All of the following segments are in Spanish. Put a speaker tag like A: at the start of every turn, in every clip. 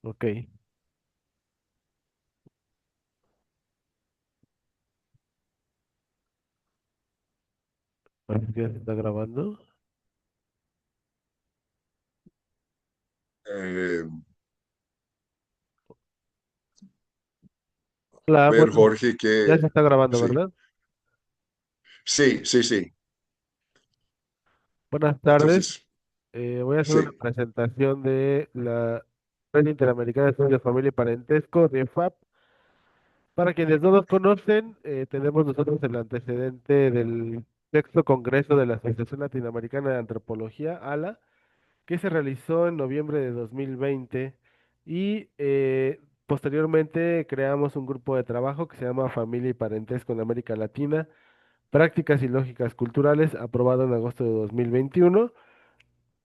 A: Ok. Parece que ya se está grabando.
B: Eh,
A: Hola,
B: ver,
A: bueno,
B: Jorge,
A: ya
B: que
A: se está grabando,
B: sí,
A: ¿verdad?
B: sí, sí, sí.
A: Buenas tardes.
B: Entonces,
A: Voy a hacer una
B: sí,
A: presentación de la Red Interamericana de Estudios de Familia y Parentesco, RIEFAP. Para quienes no nos conocen, tenemos nosotros el antecedente del sexto congreso de la Asociación Latinoamericana de Antropología, ALA, que se realizó en noviembre de 2020 y posteriormente creamos un grupo de trabajo que se llama Familia y Parentesco en América Latina, Prácticas y Lógicas Culturales, aprobado en agosto de 2021.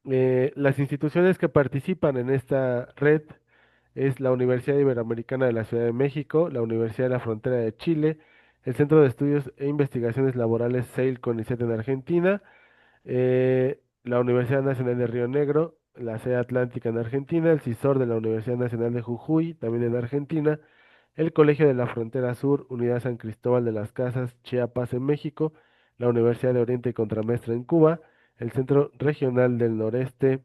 A: Las instituciones que participan en esta red es la Universidad Iberoamericana de la Ciudad de México, la Universidad de la Frontera de Chile, el Centro de Estudios e Investigaciones Laborales SEIL CONICET en Argentina, la Universidad Nacional de Río Negro, la sede Atlántica en Argentina, el CISOR de la Universidad Nacional de Jujuy, también en Argentina, el Colegio de la Frontera Sur, Unidad San Cristóbal de las Casas, Chiapas en México, la Universidad de Oriente y Contramestre en Cuba, el Centro Regional del Noreste,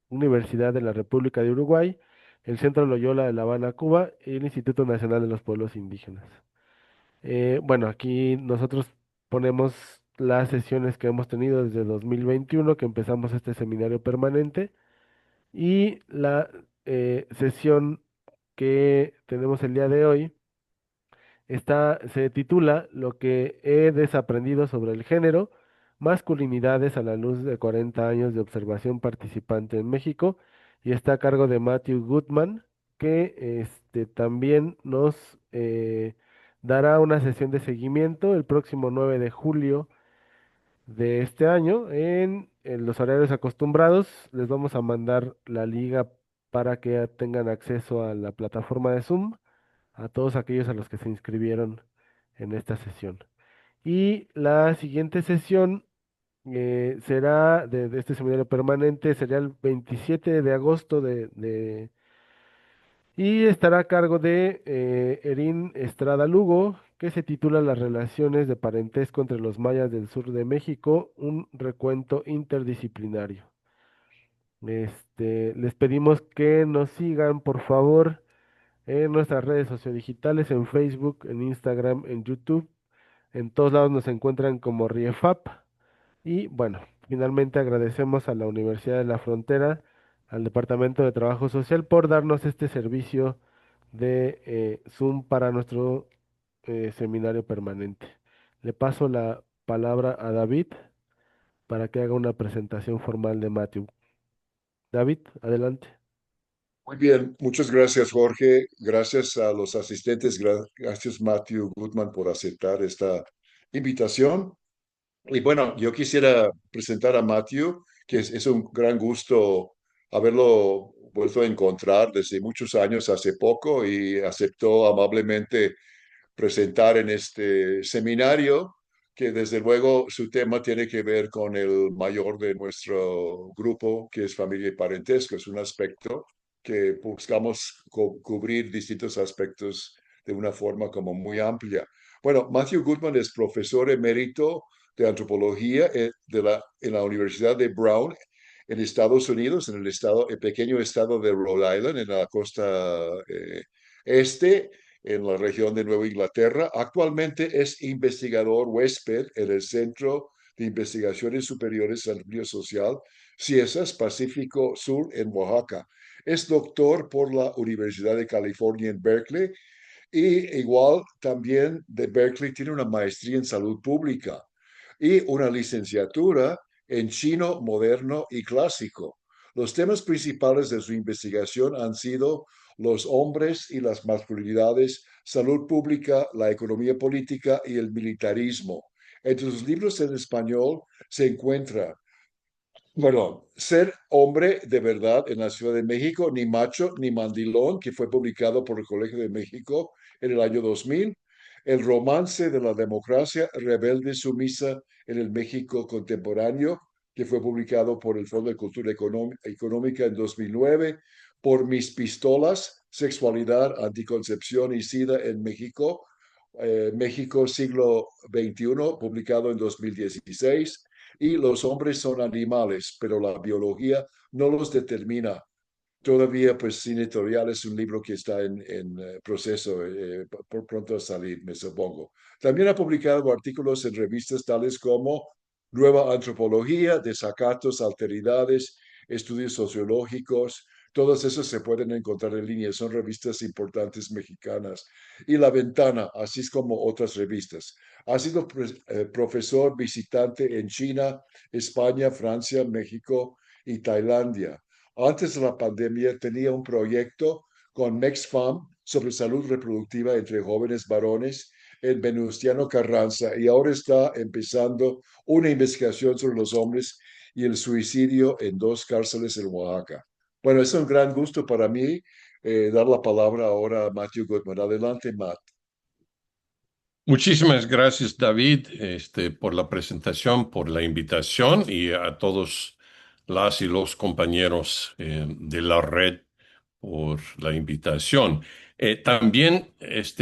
A: Universidad de la República de Uruguay, el Centro Loyola de La Habana, Cuba, y el Instituto Nacional de los Pueblos Indígenas. Bueno, aquí nosotros ponemos las sesiones que hemos tenido desde 2021, que empezamos este seminario permanente, y la sesión que tenemos el día de hoy se titula Lo que he desaprendido sobre el género, masculinidades a la luz de 40 años de observación participante en México, y está a cargo de Matthew Goodman, que también nos dará una sesión de seguimiento el próximo 9 de julio de este año en los horarios acostumbrados. Les vamos a mandar la liga para que tengan acceso a la plataforma de Zoom a todos aquellos a los que se inscribieron en esta sesión. Y la siguiente sesión será de este seminario permanente, sería el 27 de agosto y estará a cargo de Erin Estrada Lugo, que se titula Las relaciones de parentesco entre los mayas del sur de México, un recuento interdisciplinario. Les pedimos que nos sigan, por favor, en nuestras redes sociodigitales, en Facebook, en Instagram, en YouTube. En todos lados nos encuentran como RIEFAP. Y bueno, finalmente agradecemos a la Universidad de la Frontera, al Departamento de Trabajo Social por darnos este servicio de Zoom para nuestro seminario permanente. Le paso la palabra a David para que haga una presentación formal de Matthew. David, adelante.
B: muy bien. Muchas gracias, Jorge. Gracias a los asistentes. Gracias, Matthew Goodman, por aceptar esta invitación. Y bueno, yo quisiera presentar a Matthew, que es un gran gusto haberlo vuelto a encontrar desde muchos años, hace poco, y aceptó amablemente presentar en este seminario, que desde luego su tema tiene que ver con el mayor de nuestro grupo, que es familia y parentesco. Es un aspecto que buscamos cubrir distintos aspectos de una forma como muy amplia. Bueno, Matthew Goodman es profesor emérito de antropología en la Universidad de Brown en Estados Unidos, en el pequeño estado de Rhode Island, en la costa este, en la región de Nueva Inglaterra. Actualmente es investigador huésped en el Centro de Investigaciones Superiores en Río Social, CIESAS Pacífico Sur en Oaxaca. Es doctor por la Universidad de California en Berkeley y igual también de Berkeley tiene una maestría en salud pública y una licenciatura en chino moderno y clásico. Los temas principales de su investigación han sido los hombres y las masculinidades, salud pública, la economía política y el militarismo. Entre sus libros en español se encuentra, bueno, Ser hombre de verdad en la Ciudad de México, ni macho ni mandilón, que fue publicado por el Colegio de México en el año 2000. El romance de la democracia rebelde sumisa en el México contemporáneo, que fue publicado por el Fondo de Cultura Económica en 2009. Por mis pistolas, sexualidad, anticoncepción y SIDA en México. México, siglo XXI, publicado en 2016. Y los hombres son animales, pero la biología no los determina. Todavía, pues, sin editorial es un libro que está en proceso, por pronto a salir, me supongo. También ha publicado artículos en revistas tales como Nueva Antropología, Desacatos, Alteridades, Estudios Sociológicos. Todos esos se pueden encontrar en línea, son revistas importantes mexicanas. Y La Ventana, así como otras revistas. Ha sido profesor visitante en China, España, Francia, México y Tailandia. Antes de la pandemia tenía un proyecto con MexFam sobre salud reproductiva entre jóvenes varones en Venustiano Carranza y ahora está empezando una investigación sobre los hombres y el suicidio en dos cárceles en Oaxaca. Bueno, es un gran gusto para mí dar la palabra ahora a Matthew Goodman. Adelante, Matt.
C: Muchísimas gracias, David, por la presentación, por la invitación y a todos las y los compañeros de la red por la invitación. También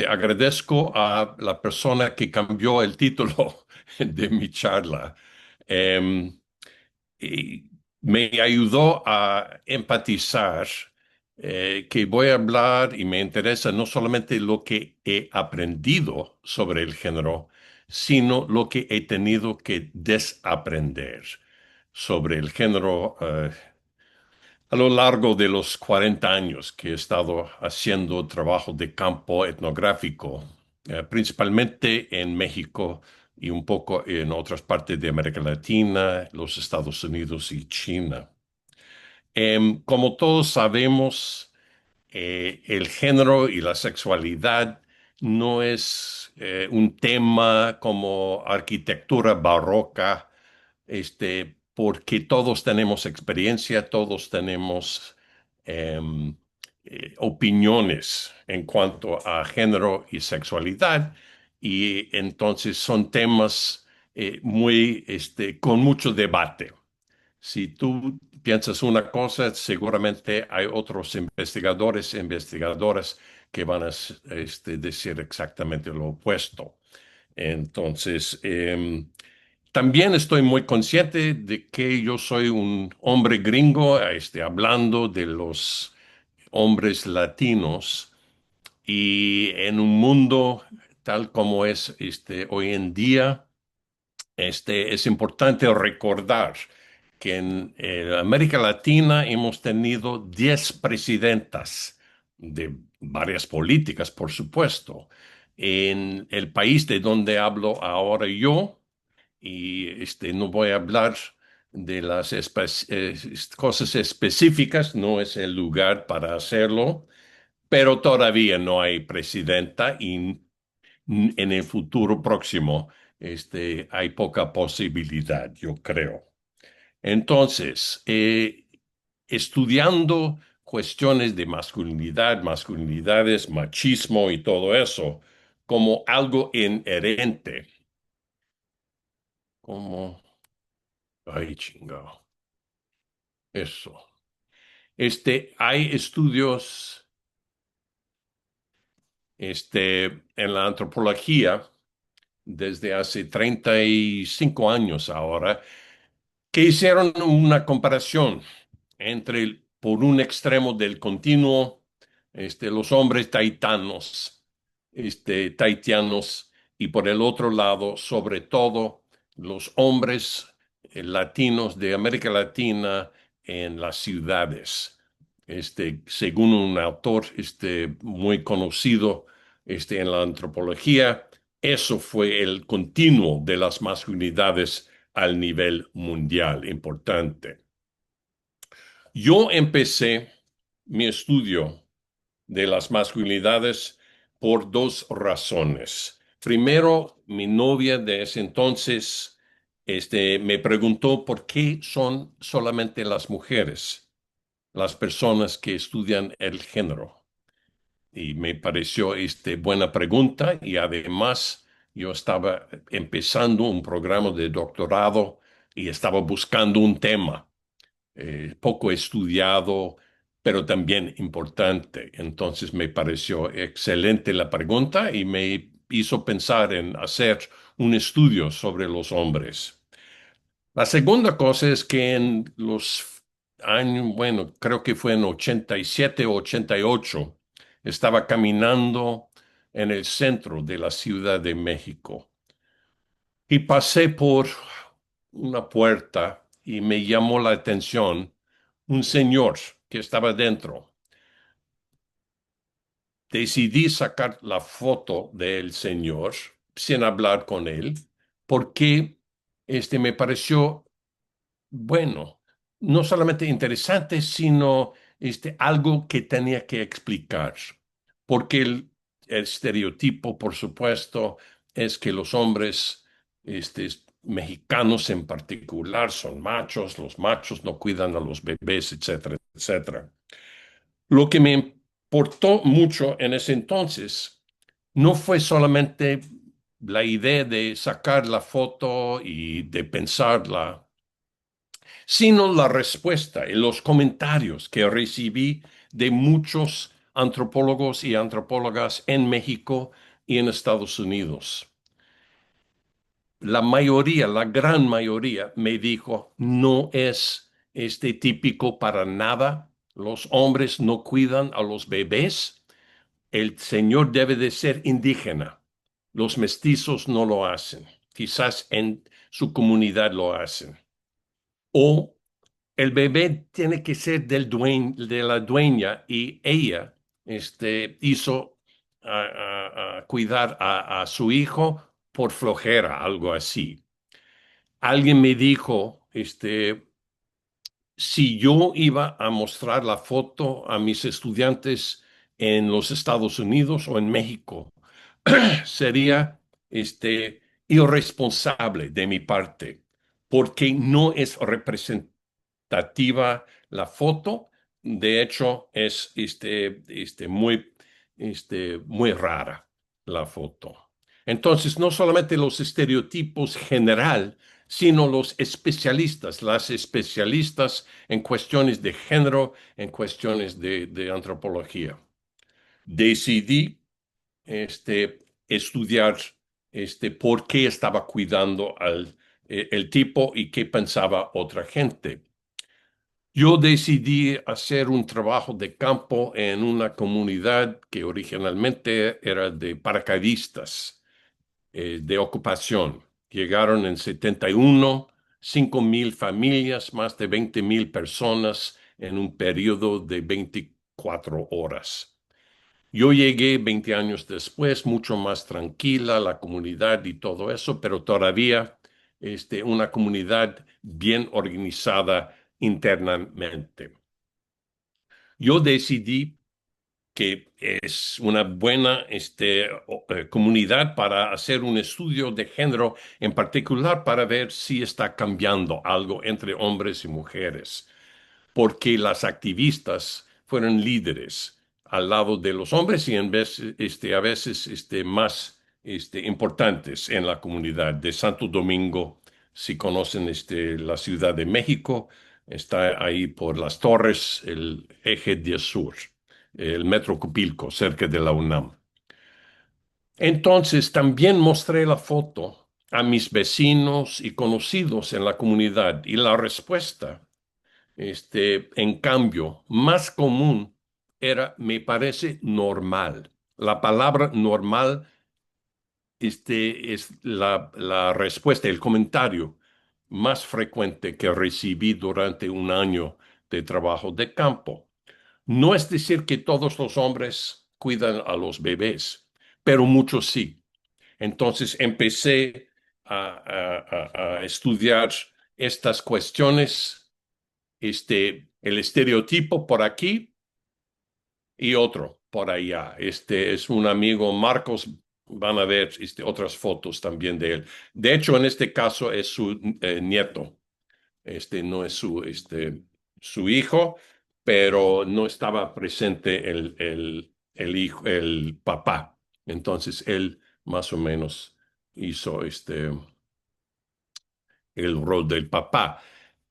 C: agradezco a la persona que cambió el título de mi charla. Em, y me ayudó a empatizar que voy a hablar y me interesa no solamente lo que he aprendido sobre el género, sino lo que he tenido que desaprender sobre el género a lo largo de los 40 años que he estado haciendo trabajo de campo etnográfico, principalmente en México y un poco en otras partes de América Latina, los Estados Unidos y China. Como todos sabemos, el género y la sexualidad no es un tema como arquitectura barroca, porque todos tenemos experiencia, todos tenemos em, opiniones en cuanto a género y sexualidad, y entonces son temas con mucho debate. Si tú piensas una cosa, seguramente hay otros investigadores e investigadoras que van a decir exactamente lo opuesto. Entonces, también estoy muy consciente de que yo soy un hombre gringo, hablando de los hombres latinos y en un mundo tal como es hoy en día. Es importante recordar que en América Latina hemos tenido 10 presidentas de varias políticas, por supuesto. En el país de donde hablo ahora yo, y no voy a hablar de las cosas específicas, no es el lugar para hacerlo, pero todavía no hay presidenta y en el futuro próximo, hay poca posibilidad, yo creo. Entonces, estudiando cuestiones de masculinidad, masculinidades, machismo y todo eso, como algo inherente, como, ay, chingado, eso. Hay estudios, en la antropología desde hace 35 años ahora, que hicieron una comparación entre, por un extremo del continuo, los hombres taitianos, y por el otro lado, sobre todo, los hombres latinos de América Latina en las ciudades. Según un autor muy conocido en la antropología, eso fue el continuo de las masculinidades al nivel mundial importante. Yo empecé mi estudio de las masculinidades por dos razones. Primero, mi novia de ese entonces, me preguntó por qué son solamente las mujeres las personas que estudian el género. Y me pareció buena pregunta, y además yo estaba empezando un programa de doctorado y estaba buscando un tema poco estudiado pero también importante. Entonces me pareció excelente la pregunta y me hizo pensar en hacer un estudio sobre los hombres. La segunda cosa es que en los años, bueno, creo que fue en 87 o 88, estaba caminando en el centro de la Ciudad de México y pasé por una puerta y me llamó la atención un señor que estaba dentro. Decidí sacar la foto del señor sin hablar con él porque me pareció bueno, no solamente interesante, sino algo que tenía que explicar. Porque el estereotipo, por supuesto, es que los hombres este, mexicanos en particular son machos, los machos no cuidan a los bebés, etcétera, etcétera. Lo que me importó mucho en ese entonces no fue solamente la idea de sacar la foto y de pensarla, sino la respuesta y los comentarios que recibí de muchos antropólogos y antropólogas en México y en Estados Unidos. La mayoría, la gran mayoría, me dijo, no es típico para nada. Los hombres no cuidan a los bebés. El señor debe de ser indígena. Los mestizos no lo hacen. Quizás en su comunidad lo hacen. O el bebé tiene que ser de la dueña y ella hizo a cuidar a su hijo por flojera, algo así. Alguien me dijo, si yo iba a mostrar la foto a mis estudiantes en los Estados Unidos o en México, sería irresponsable de mi parte, porque no es representativa la foto. De hecho, es muy rara la foto. Entonces, no solamente los estereotipos general, sino los especialistas, las especialistas en cuestiones de género, en cuestiones de antropología. Decidí estudiar por qué estaba cuidando el tipo y qué pensaba otra gente. Yo decidí hacer un trabajo de campo en una comunidad que originalmente era de paracaidistas de ocupación. Llegaron en 71, 5,000 familias, más de 20,000 personas en un periodo de 24 horas. Yo llegué 20 años después, mucho más tranquila la comunidad y todo eso, pero todavía una comunidad bien organizada internamente. Yo decidí que es una buena comunidad para hacer un estudio de género, en particular para ver si está cambiando algo entre hombres y mujeres, porque las activistas fueron líderes al lado de los hombres y a veces más importantes en la comunidad de Santo Domingo. Si conocen la Ciudad de México, está ahí por las Torres, el eje 10 Sur, el Metro Cupilco, cerca de la UNAM. Entonces también mostré la foto a mis vecinos y conocidos en la comunidad y la respuesta en cambio, más común era, me parece, normal. La palabra normal, es la respuesta, el comentario más frecuente que recibí durante un año de trabajo de campo. No es decir que todos los hombres cuidan a los bebés, pero muchos sí. Entonces empecé a estudiar estas cuestiones, el estereotipo por aquí y otro por allá. Este es un amigo, Marcos, van a ver otras fotos también de él. De hecho, en este caso es su nieto, no es su hijo, pero no estaba presente el hijo, el papá. Entonces, él más o menos hizo el rol del papá.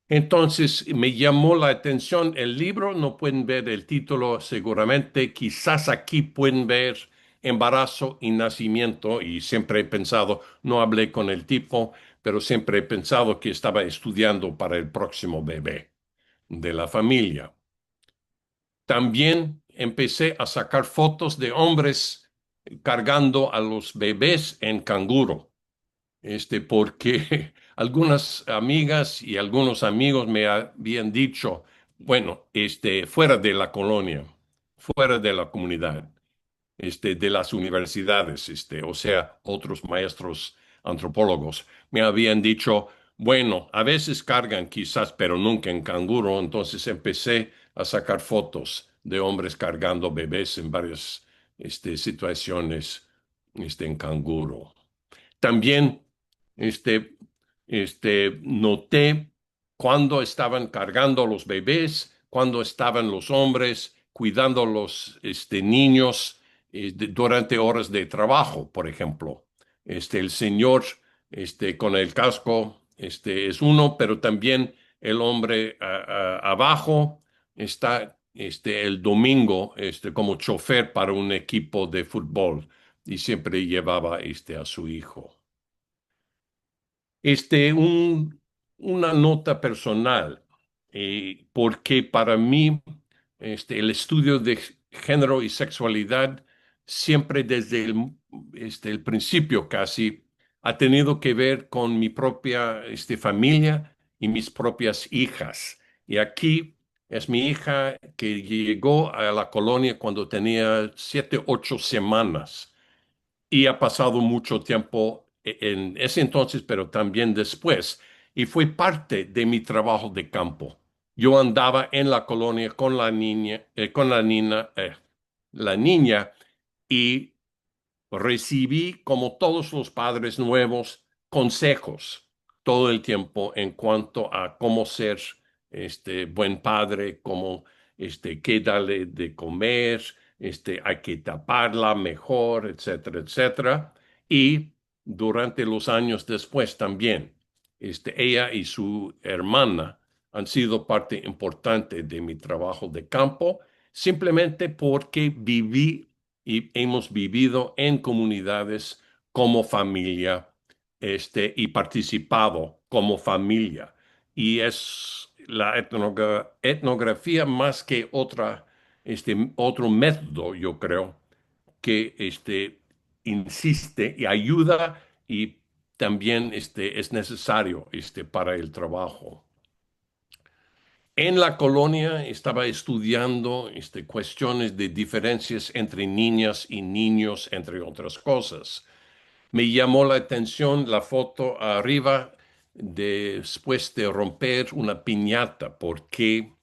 C: Entonces me llamó la atención el libro, no pueden ver el título seguramente, quizás aquí pueden ver embarazo y nacimiento y siempre he pensado, no hablé con el tipo, pero siempre he pensado que estaba estudiando para el próximo bebé de la familia. También empecé a sacar fotos de hombres cargando a los bebés en canguro, porque algunas amigas y algunos amigos me habían dicho, bueno, fuera de la colonia, fuera de la comunidad, de las universidades, o sea, otros maestros antropólogos, me habían dicho, bueno, a veces cargan quizás, pero nunca en canguro. Entonces empecé a sacar fotos de hombres cargando bebés en varias, situaciones, en canguro. También, este, noté cuando estaban cargando los bebés, cuando estaban los hombres cuidando los, niños durante horas de trabajo, por ejemplo. El señor, con el casco, es uno, pero también el hombre abajo está, el domingo, como chofer para un equipo de fútbol y siempre llevaba, a su hijo. Una nota personal, porque para mí, el estudio de género y sexualidad siempre desde el principio casi ha tenido que ver con mi propia, familia y mis propias hijas. Y aquí es mi hija que llegó a la colonia cuando tenía 7, 8 semanas y ha pasado mucho tiempo en ese entonces, pero también después, y fue parte de mi trabajo de campo. Yo andaba en la colonia con la niña, y recibí, como todos los padres nuevos, consejos todo el tiempo en cuanto a cómo ser buen padre, cómo qué darle de comer, hay que taparla mejor, etcétera, etcétera. Y durante los años después también, ella y su hermana han sido parte importante de mi trabajo de campo, simplemente porque viví y hemos vivido en comunidades como familia, y participado como familia. Y es la etnografía más que otro método, yo creo, que insiste y ayuda y también es necesario para el trabajo. En la colonia estaba estudiando cuestiones de diferencias entre niñas y niños, entre otras cosas. Me llamó la atención la foto arriba después de romper una piñata, porque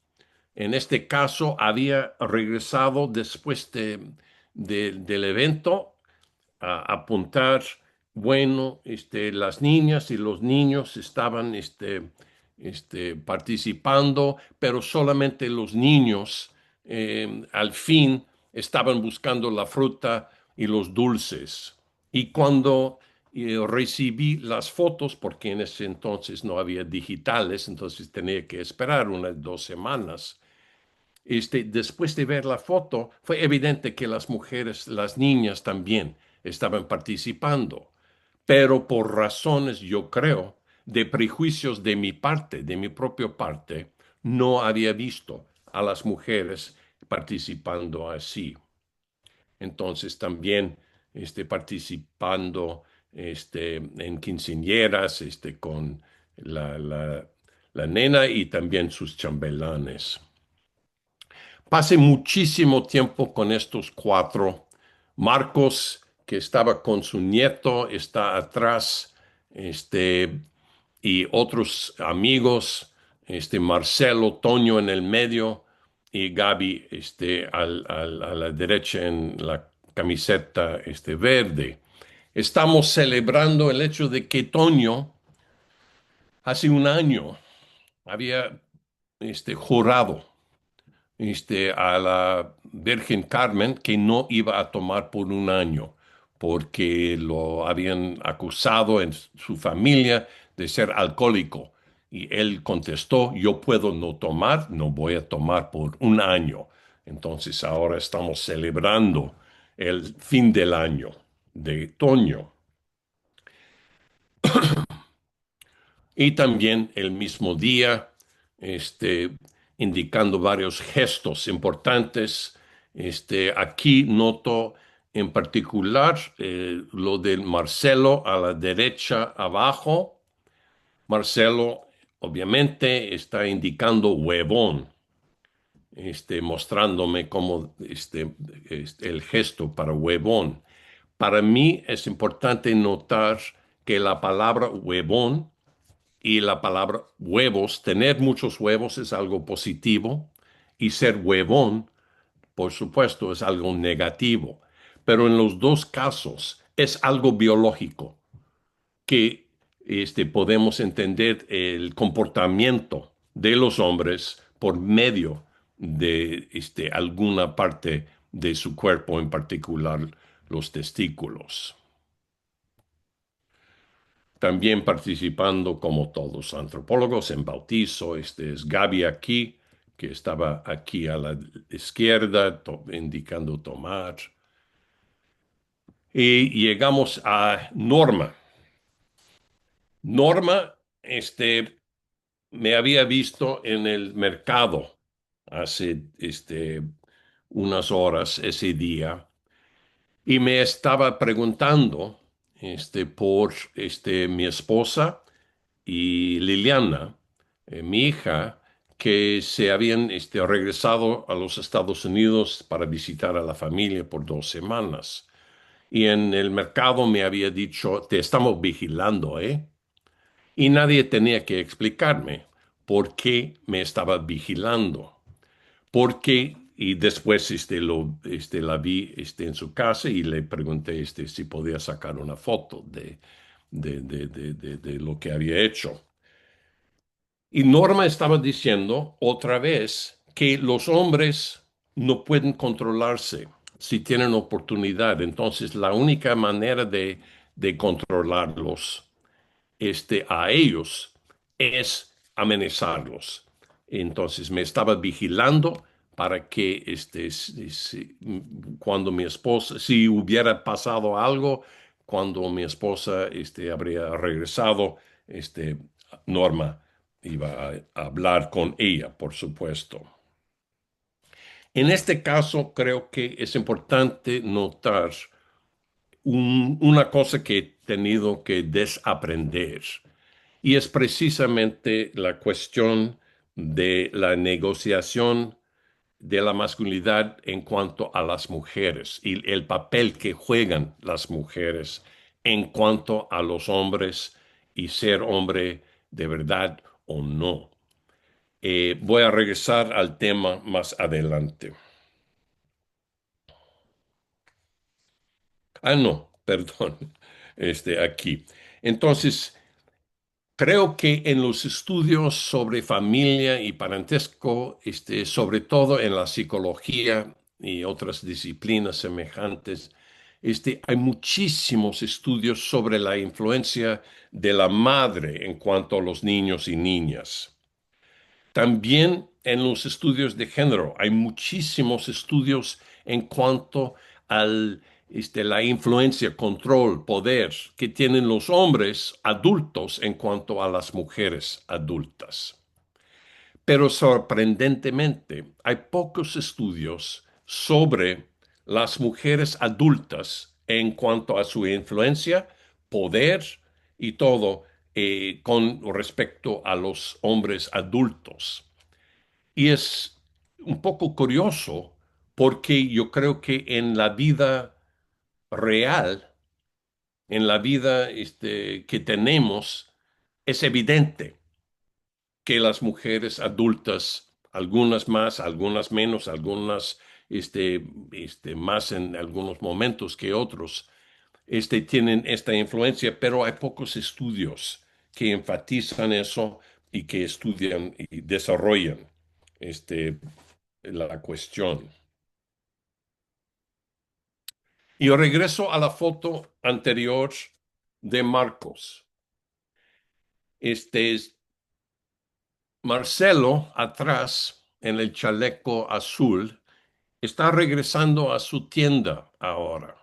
C: en este caso había regresado después del evento a apuntar, bueno, las niñas y los niños estaban participando, pero solamente los niños al fin estaban buscando la fruta y los dulces. Y cuando recibí las fotos, porque en ese entonces no había digitales, entonces tenía que esperar unas 2 semanas. Después de ver la foto, fue evidente que las mujeres, las niñas también estaban participando, pero por razones, yo creo, de prejuicios de mi parte, de mi propia parte, no había visto a las mujeres participando así. Entonces también participando en quinceañeras con la nena y también sus chambelanes. Pasé muchísimo tiempo con estos cuatro. Marcos, que estaba con su nieto, está atrás, y otros amigos, Marcelo, Toño en el medio y Gaby, a la derecha en la camiseta, verde. Estamos celebrando el hecho de que Toño hace un año había, jurado a la Virgen Carmen que no iba a tomar por un año, porque lo habían acusado en su familia de ser alcohólico Y él contestó, yo puedo no tomar, no voy a tomar por un año. Entonces ahora estamos celebrando el fin del año de otoño. Y también el mismo día, indicando varios gestos importantes. Aquí noto en particular lo del Marcelo a la derecha abajo. Marcelo obviamente está indicando huevón, mostrándome como el gesto para huevón. Para mí es importante notar que la palabra huevón y la palabra huevos, tener muchos huevos es algo positivo y ser huevón, por supuesto, es algo negativo. Pero en los dos casos es algo biológico que podemos entender el comportamiento de los hombres por medio de alguna parte de su cuerpo, en particular los testículos. También participando como todos antropólogos en bautizo, este es Gaby aquí, que estaba aquí a la izquierda, indicando tomar. Y llegamos a Norma. Norma, me había visto en el mercado hace unas horas ese día y me estaba preguntando por mi esposa y Liliana, mi hija, que se habían regresado a los Estados Unidos para visitar a la familia por 2 semanas. Y en el mercado me había dicho, te estamos vigilando, ¿eh? Y nadie tenía que explicarme por qué me estaba vigilando. Porque, y después la vi en su casa y le pregunté si podía sacar una foto de lo que había hecho. Y Norma estaba diciendo otra vez que los hombres no pueden controlarse si tienen oportunidad. Entonces, la única manera de controlarlos a ellos es amenazarlos. Entonces me estaba vigilando para que cuando mi esposa, si hubiera pasado algo, cuando mi esposa habría regresado, Norma iba a hablar con ella, por supuesto. En este caso, creo que es importante notar una cosa que he tenido que desaprender. Y es precisamente la cuestión de la negociación de la masculinidad en cuanto a las mujeres y el papel que juegan las mujeres en cuanto a los hombres y ser hombre de verdad o no. Voy a regresar al tema más adelante. No, perdón, aquí. Entonces, creo que en los estudios sobre familia y parentesco, sobre todo en la psicología y otras disciplinas semejantes, hay muchísimos estudios sobre la influencia de la madre en cuanto a los niños y niñas. También en los estudios de género hay muchísimos estudios en cuanto al la influencia, control, poder que tienen los hombres adultos en cuanto a las mujeres adultas. Pero sorprendentemente, hay pocos estudios sobre las mujeres adultas en cuanto a su influencia, poder y todo con respecto a los hombres adultos. Y es un poco curioso porque yo creo que en la vida real, en la vida que tenemos, es evidente que las mujeres adultas, algunas más, algunas menos, algunas más en algunos momentos que otros, tienen esta influencia, pero hay pocos estudios que enfatizan eso y que estudian y desarrollan la cuestión. Y yo regreso a la foto anterior de Marcos. Marcelo, atrás, en el chaleco azul, está regresando a su tienda ahora,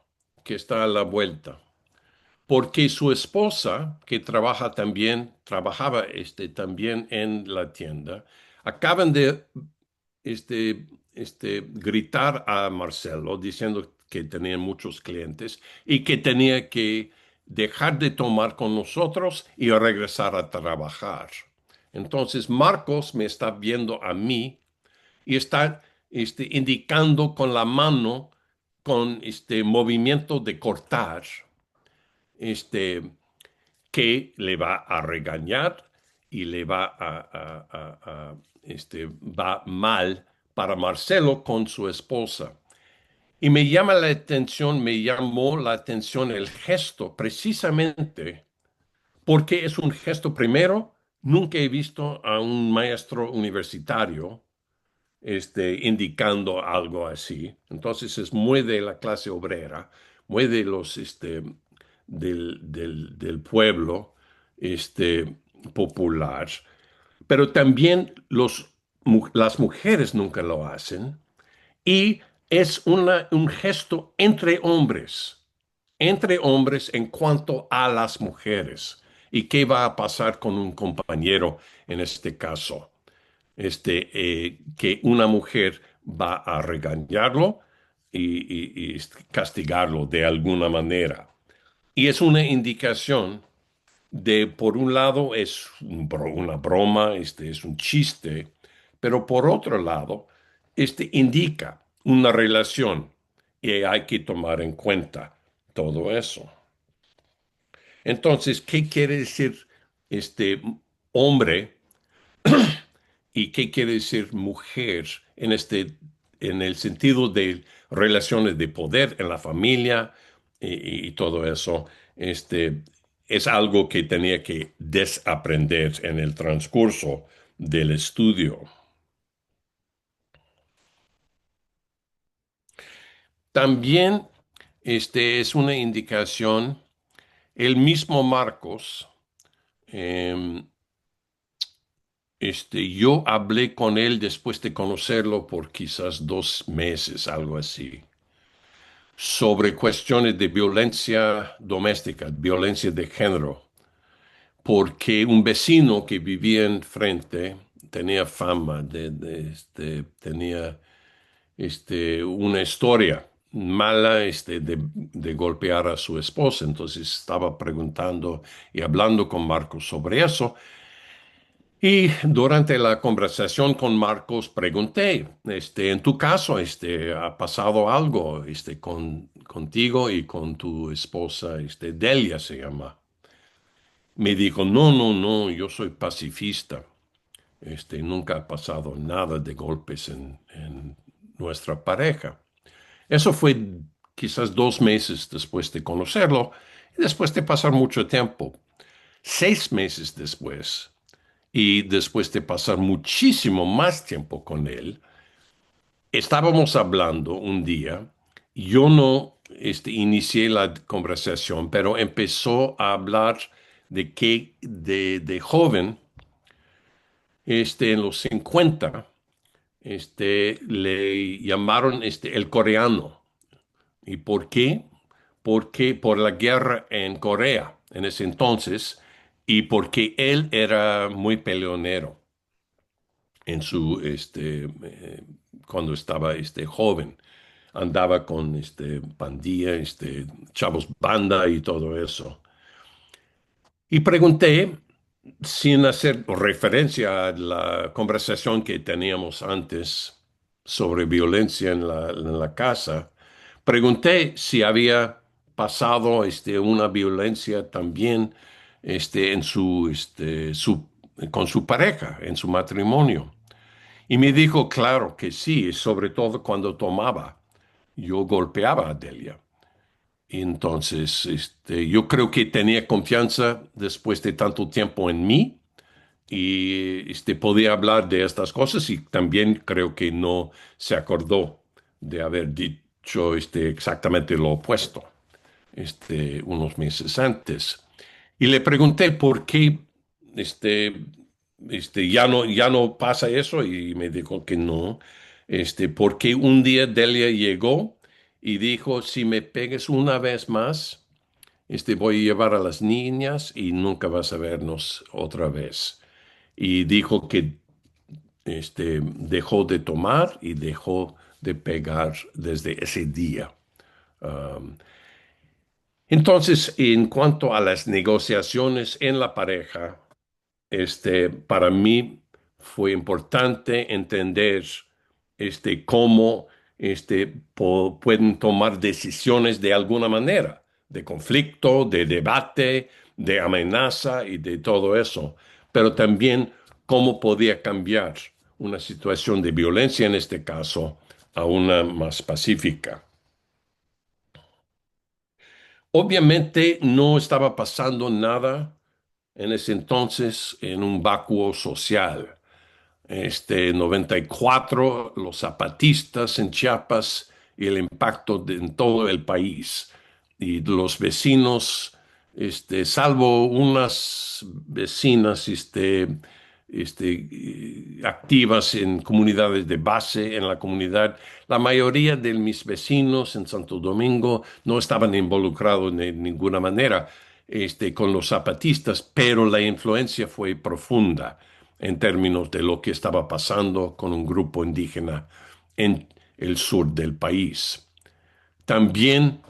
C: que está a la vuelta, porque su esposa, que trabaja también, trabajaba también en la tienda, acaban de gritar a Marcelo diciendo que tenía muchos clientes y que tenía que dejar de tomar con nosotros y regresar a trabajar. Entonces Marcos me está viendo a mí y está indicando con la mano, con este movimiento de cortar, este, que le va a regañar y le va va mal para Marcelo con su esposa. Y me llama la atención, me llamó la atención el gesto, precisamente porque es un gesto, primero, nunca he visto a un maestro universitario indicando algo así. Entonces es muy de la clase obrera, muy de los del pueblo popular. Pero también las mujeres nunca lo hacen. Y es un gesto entre hombres en cuanto a las mujeres. ¿Y qué va a pasar con un compañero en este caso? Que una mujer va a regañarlo y castigarlo de alguna manera. Y es una indicación de, por un lado, es una broma, es un chiste, pero por otro lado, indica una relación y hay que tomar en cuenta todo eso. Entonces, ¿qué quiere decir este hombre y qué quiere decir mujer en el sentido de relaciones de poder en la familia y todo eso? Es algo que tenía que desaprender en el transcurso del estudio. También es una indicación, el mismo Marcos, em, yo hablé con él después de conocerlo por quizás 2 meses, algo así, sobre cuestiones de violencia doméstica, violencia de género, porque un vecino que vivía enfrente tenía fama tenía una historia mala de golpear a su esposa. Entonces estaba preguntando y hablando con Marcos sobre eso. Y durante la conversación con Marcos pregunté, en tu caso, ¿ha pasado algo, contigo y con tu esposa, Delia se llama? Me dijo, no, no, no, yo soy pacifista. Nunca ha pasado nada de golpes en nuestra pareja. Eso fue quizás 2 meses después de conocerlo y después de pasar mucho tiempo. 6 meses después, y después de pasar muchísimo más tiempo con él, estábamos hablando un día, yo no inicié la conversación, pero empezó a hablar de que de joven, en los 50 le llamaron el coreano. ¿Y por qué? Porque por la guerra en Corea en ese entonces y porque él era muy peleonero en cuando estaba joven. Andaba con pandilla, chavos banda y todo eso. Y pregunté, sin hacer referencia a la conversación que teníamos antes sobre violencia en la casa, pregunté si había pasado una violencia también con su pareja, en su matrimonio. Y me dijo, claro que sí, sobre todo cuando tomaba. Yo golpeaba a Delia. Y entonces, yo creo que tenía confianza después de tanto tiempo en mí y podía hablar de estas cosas y también creo que no se acordó de haber dicho exactamente lo opuesto unos meses antes. Y le pregunté por qué este, ya no pasa eso y me dijo que no, porque un día Delia llegó y dijo, si me pegues una vez más, voy a llevar a las niñas y nunca vas a vernos otra vez. Y dijo que dejó de tomar y dejó de pegar desde ese día. Entonces, en cuanto a las negociaciones en la pareja, para mí fue importante entender cómo pueden tomar decisiones de alguna manera, de conflicto, de debate, de amenaza y de todo eso, pero también cómo podía cambiar una situación de violencia en este caso a una más pacífica. Obviamente no estaba pasando nada en ese entonces en un vacuo social. 94, los zapatistas en Chiapas y el impacto en todo el país. Y los vecinos, salvo unas vecinas, activas en comunidades de base en la comunidad, la mayoría de mis vecinos en Santo Domingo no estaban involucrados de ninguna manera, con los zapatistas, pero la influencia fue profunda en términos de lo que estaba pasando con un grupo indígena en el sur del país. También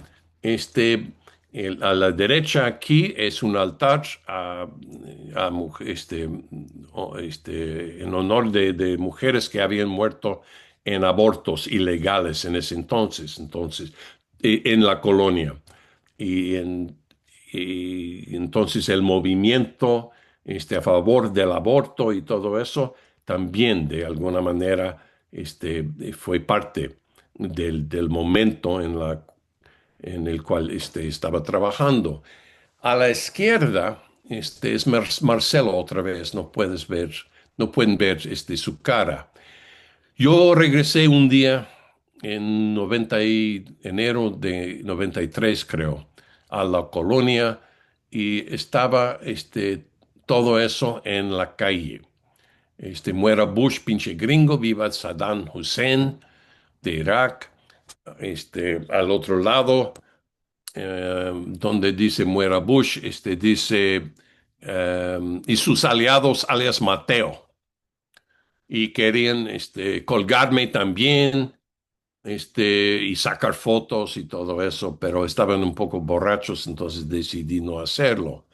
C: a la derecha aquí es un altar en honor de mujeres que habían muerto en abortos ilegales en ese entonces, en la colonia. Y, en- y entonces el movimiento a favor del aborto y todo eso también de alguna manera fue parte del momento en el cual estaba trabajando. A la izquierda es Marcelo otra vez, no pueden ver su cara. Yo regresé un día en enero de 93, creo, a la colonia y estaba todo eso en la calle. Muera Bush, pinche gringo, viva Saddam Hussein de Irak. Al otro lado, donde dice muera Bush, dice y sus aliados, alias Mateo. Y querían colgarme también y sacar fotos y todo eso, pero estaban un poco borrachos, entonces decidí no hacerlo.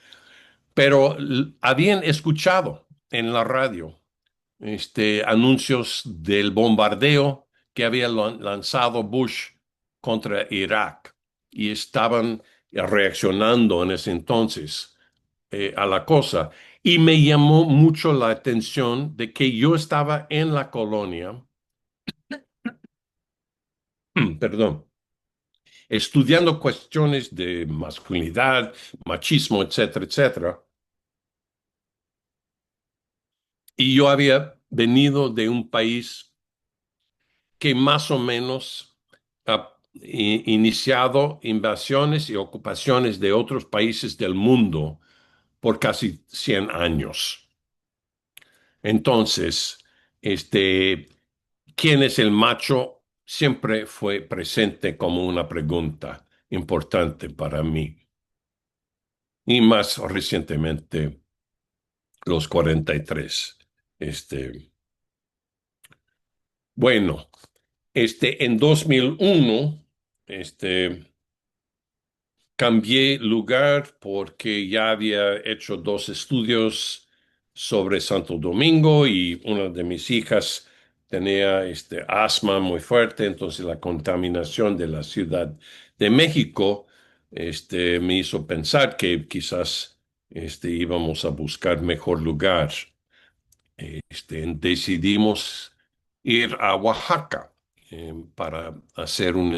C: Pero habían escuchado en la radio anuncios del bombardeo que había lanzado Bush contra Irak y estaban reaccionando en ese entonces a la cosa. Y me llamó mucho la atención de que yo estaba en la colonia, perdón, estudiando cuestiones de masculinidad, machismo, etcétera, etcétera. Y yo había venido de un país que más o menos ha iniciado invasiones y ocupaciones de otros países del mundo por casi 100 años. Entonces, ¿quién es el macho? Siempre fue presente como una pregunta importante para mí. Y más recientemente, los 43. Este, bueno, en 2001, cambié lugar porque ya había hecho dos estudios sobre Santo Domingo y una de mis hijas tenía asma muy fuerte, entonces la contaminación de la Ciudad de México me hizo pensar que quizás íbamos a buscar mejor lugar. Decidimos ir a Oaxaca para hacer un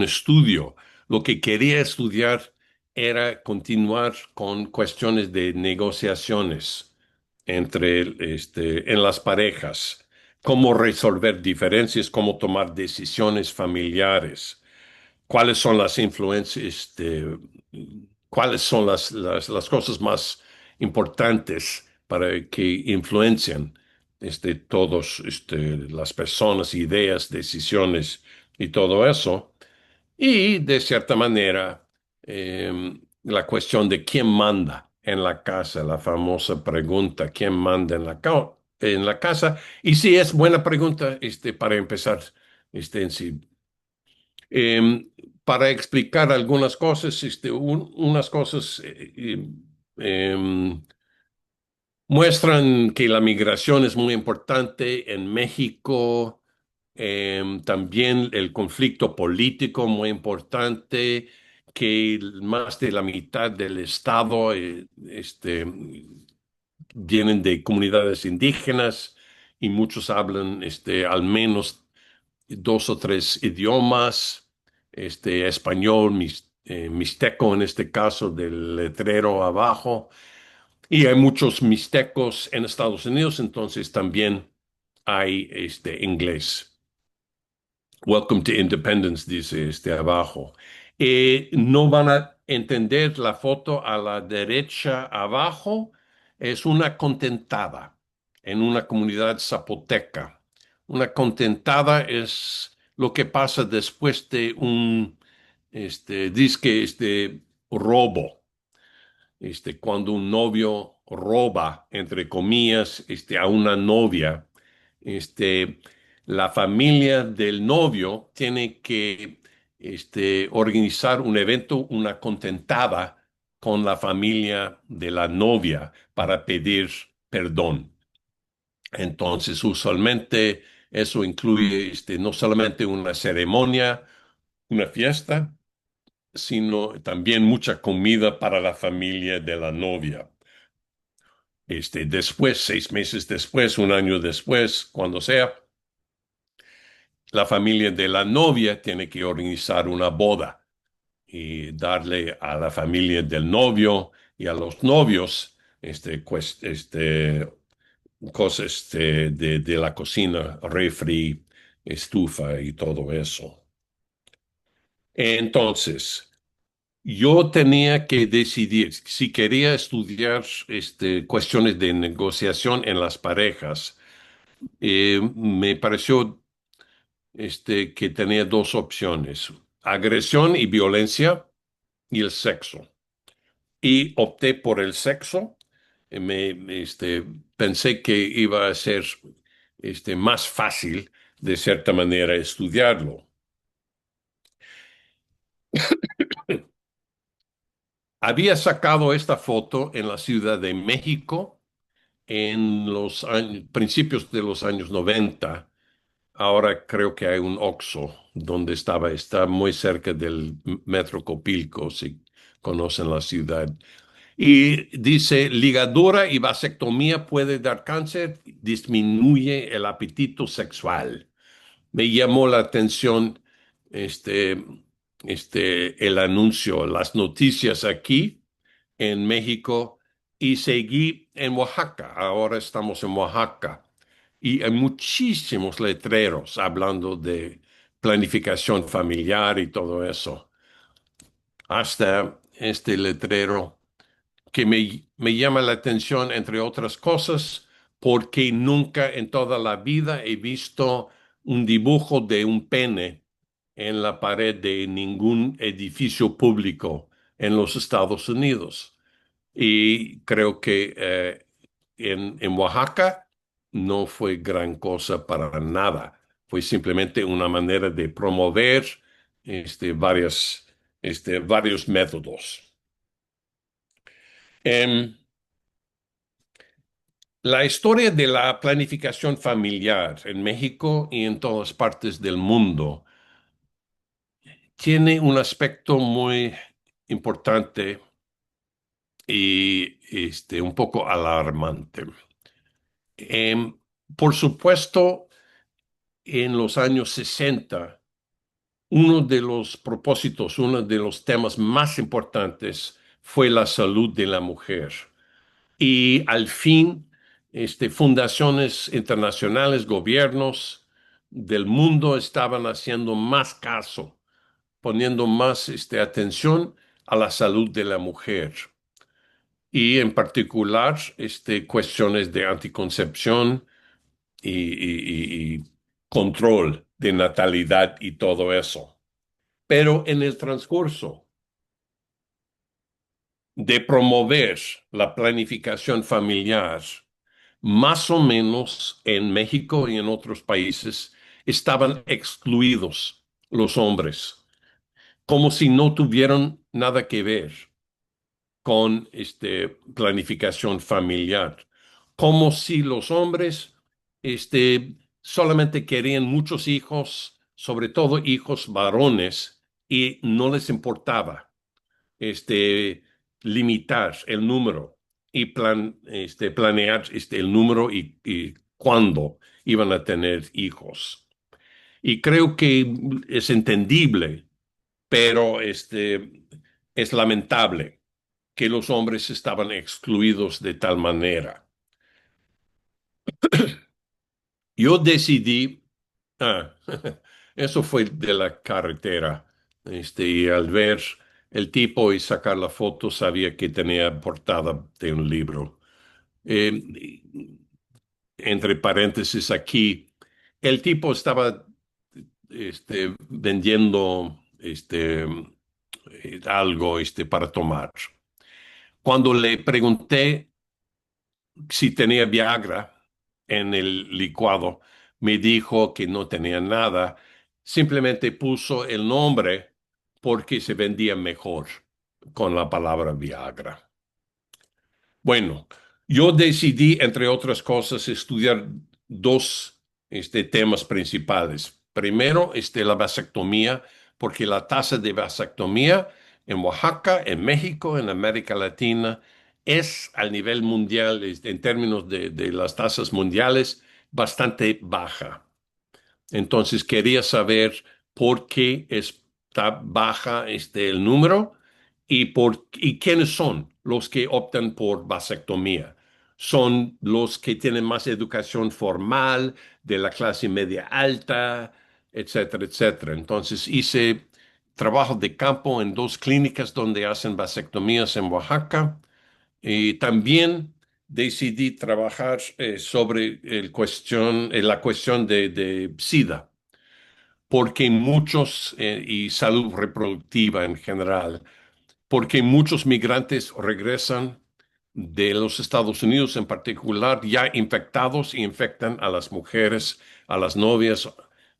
C: estudio. Lo que quería estudiar era continuar con cuestiones de negociaciones en las parejas, cómo resolver diferencias, cómo tomar decisiones familiares, cuáles son las influencias, cuáles son las cosas más importantes para que influencien todos las personas, ideas, decisiones y todo eso. Y de cierta manera, la cuestión de quién manda en la casa, la famosa pregunta, ¿quién manda en en la casa? Y sí, es buena pregunta para empezar en sí. Para explicar algunas cosas, unas cosas em, muestran que la migración es muy importante en México, también el conflicto político muy importante, que más de la mitad del estado vienen de comunidades indígenas y muchos hablan al menos dos o tres idiomas, español, mixteco en este caso del letrero abajo, y hay muchos mixtecos en Estados Unidos, entonces también hay inglés. Welcome to Independence, dice abajo. No van a entender la foto a la derecha abajo. Es una contentada en una comunidad zapoteca. Una contentada es lo que pasa después de un, disque, robo. Cuando un novio roba, entre comillas, a una novia, este, la familia del novio tiene que, organizar un evento, una contentada con la familia de la novia para pedir perdón. Entonces, usualmente eso incluye, no solamente una ceremonia, una fiesta, sino también mucha comida para la familia de la novia. Después, 6 meses después, un año después, cuando sea, la familia de la novia tiene que organizar una boda y darle a la familia del novio y a los novios cosas de la cocina, refri, estufa y todo eso. Entonces, yo tenía que decidir si quería estudiar cuestiones de negociación en las parejas. Me pareció que tenía dos opciones, agresión y violencia y el sexo. Y opté por el sexo. Pensé que iba a ser más fácil, de cierta manera, estudiarlo. Había sacado esta foto en la Ciudad de México en los principios de los años 90. Ahora creo que hay un Oxxo donde está muy cerca del Metro Copilco, si conocen la ciudad. Y dice, ligadura y vasectomía puede dar cáncer, disminuye el apetito sexual. Me llamó la atención este, el anuncio, las noticias aquí en México y seguí en Oaxaca. Ahora estamos en Oaxaca y hay muchísimos letreros hablando de planificación familiar y todo eso. Hasta este letrero que me llama la atención, entre otras cosas, porque nunca en toda la vida he visto un dibujo de un pene en la pared de ningún edificio público en los Estados Unidos. Y creo que en Oaxaca no fue gran cosa para nada. Fue simplemente una manera de promover varios métodos. Em, la historia de la planificación familiar en México y en todas partes del mundo tiene un aspecto muy importante y un poco alarmante. Em, por supuesto, en los años 60, uno de los propósitos, uno de los temas más importantes fue la salud de la mujer. Y al fin, fundaciones internacionales, gobiernos del mundo estaban haciendo más caso, poniendo más atención a la salud de la mujer. y en particular cuestiones de anticoncepción y control de natalidad y todo eso. Pero en el transcurso de promover la planificación familiar, más o menos en México y en otros países estaban excluidos los hombres, como si no tuvieran nada que ver con planificación familiar, como si los hombres solamente querían muchos hijos, sobre todo hijos varones, y no les importaba limitar el número y planear el número y cuándo iban a tener hijos. Y creo que es entendible, pero es lamentable que los hombres estaban excluidos de tal manera. Yo decidí, ah, eso fue de la carretera, y al ver el tipo y sacar la foto sabía que tenía portada de un libro. Eh, Entre paréntesis aquí, el tipo estaba vendiendo algo para tomar. Cuando le pregunté si tenía Viagra en el licuado, me dijo que no tenía nada. Simplemente puso el nombre porque se vendía mejor con la palabra Viagra. Bueno, yo decidí, entre otras cosas, estudiar dos temas principales. Primero, la vasectomía, porque la tasa de vasectomía en Oaxaca, en México, en América Latina, es al nivel mundial, en términos de las tasas mundiales, bastante baja. Entonces quería saber por qué está baja el número y quiénes son los que optan por vasectomía. Son los que tienen más educación formal, de la clase media alta, etcétera, etcétera. Entonces hice trabajo de campo en dos clínicas donde hacen vasectomías en Oaxaca y también decidí trabajar sobre la cuestión de SIDA, porque muchos, y salud reproductiva en general, porque muchos migrantes regresan de los Estados Unidos en particular ya infectados y infectan a las mujeres, a las novias,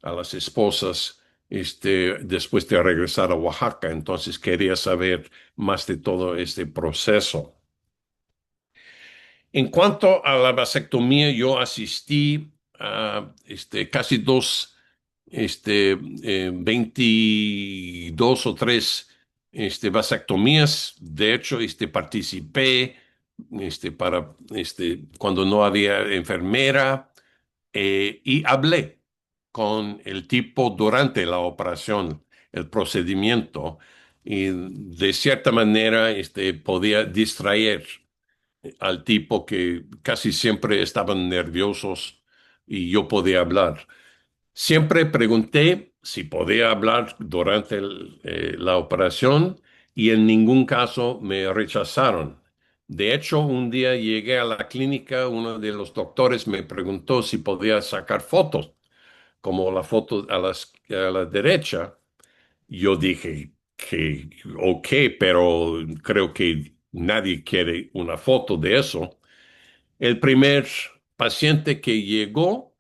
C: a las esposas, después de regresar a Oaxaca. Entonces quería saber más de todo este proceso. En cuanto a la vasectomía, yo asistí a casi 22 o 3 vasectomías. De hecho, participé cuando no había enfermera y hablé con el tipo durante la operación, el procedimiento, y de cierta manera podía distraer al tipo que casi siempre estaban nerviosos y yo podía hablar. Siempre pregunté si podía hablar durante la operación y en ningún caso me rechazaron. De hecho, un día llegué a la clínica, uno de los doctores me preguntó si podía sacar fotos, como la foto a la derecha. Yo dije que ok, pero creo que nadie quiere una foto de eso. El primer paciente que llegó,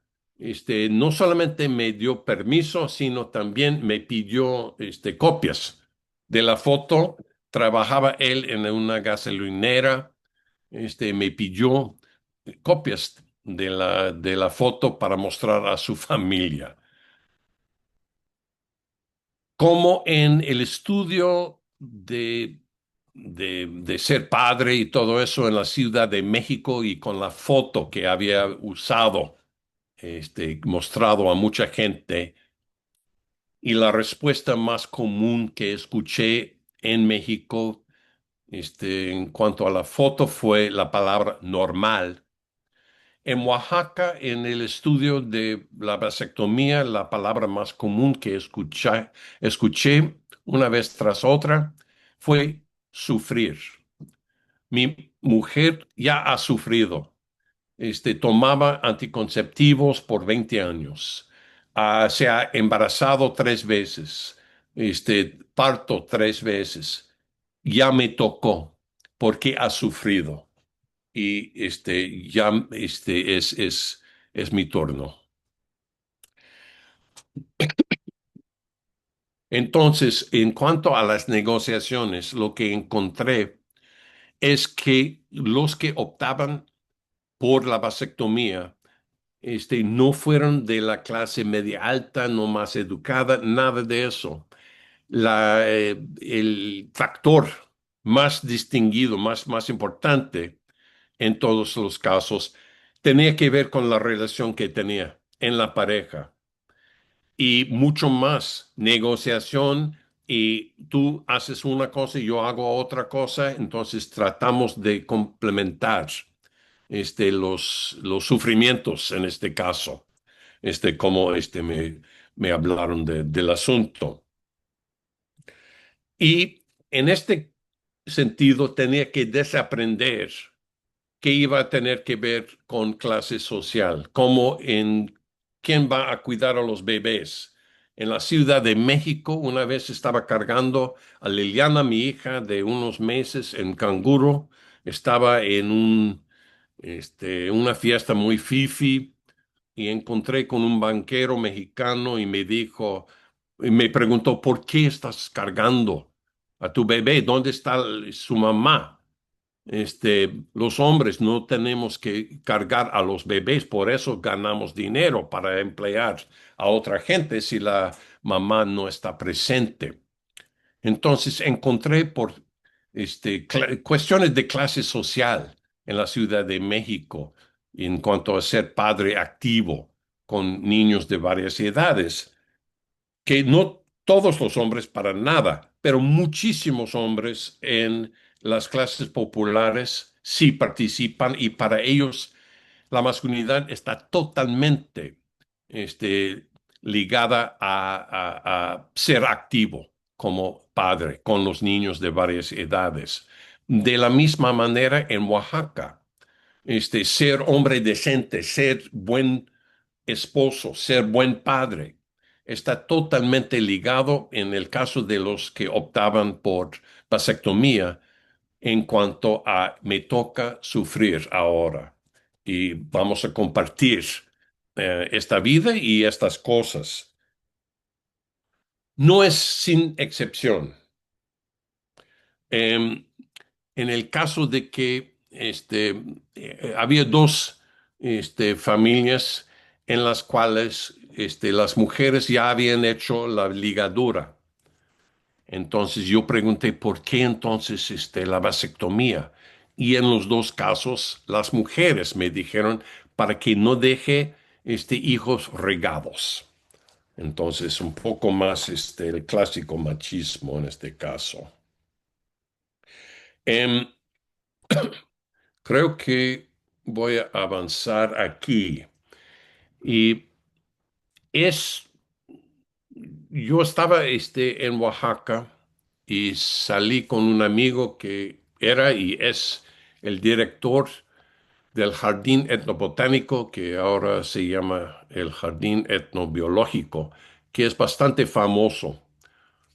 C: no solamente me dio permiso, sino también me pidió, copias de la foto. Trabajaba él en una gasolinera, me pidió copias de la foto para mostrar a su familia. Como en el estudio de ser padre y todo eso en la Ciudad de México y con la foto que había usado, mostrado a mucha gente. Y la respuesta más común que escuché en México, en cuanto a la foto fue la palabra normal. En Oaxaca, en el estudio de la vasectomía, la palabra más común que escuché una vez tras otra fue sufrir. mujer ya ha sufrido. Tomaba anticonceptivos por 20 años. Se ha embarazado 3 veces. Parto 3 veces. Ya me tocó porque ha sufrido. Y ya es mi turno. Entonces, en cuanto a las negociaciones, lo que encontré es que los que optaban por la vasectomía no fueron de la clase media alta, no más educada, nada de eso. El factor más distinguido, más importante en todos los casos, tenía que ver con la relación que tenía en la pareja y mucho más negociación. Y tú haces una cosa y yo hago otra cosa, entonces tratamos de complementar los sufrimientos en este caso, como me hablaron del asunto. Y en este sentido tenía que desaprender que iba a tener que ver con clase social, como en quién va a cuidar a los bebés. En la Ciudad de México, una vez estaba cargando a Liliana, mi hija de unos meses, en canguro. Estaba en una fiesta muy fifi y encontré con un banquero mexicano y me dijo, y me preguntó, ¿por qué estás cargando a tu bebé? ¿Dónde está su mamá? Los hombres no tenemos que cargar a los bebés, por eso ganamos dinero para emplear a otra gente si la mamá no está presente. Entonces encontré por cuestiones de clase social en la Ciudad de México en cuanto a ser padre activo con niños de varias edades, que no todos los hombres para nada, pero muchísimos hombres en las clases populares sí participan y para ellos la masculinidad está totalmente este, ligada a ser activo como padre con los niños de varias edades. De la misma manera en Oaxaca, ser hombre decente, ser buen esposo, ser buen padre, está totalmente ligado en el caso de los que optaban por vasectomía en cuanto a me toca sufrir ahora y vamos a compartir esta vida y estas cosas. No es sin excepción. Em, en el caso de que había dos familias en las cuales las mujeres ya habían hecho la ligadura. Entonces yo pregunté, ¿por qué entonces la vasectomía? Y en los dos casos, las mujeres me dijeron para que no deje hijos regados. Entonces, un poco más el clásico machismo en este caso. Em, Creo que voy a avanzar aquí. Y es, yo estaba en Oaxaca y salí con un amigo que era y es el director del Jardín Etnobotánico, que ahora se llama el Jardín Etnobiológico, que es bastante famoso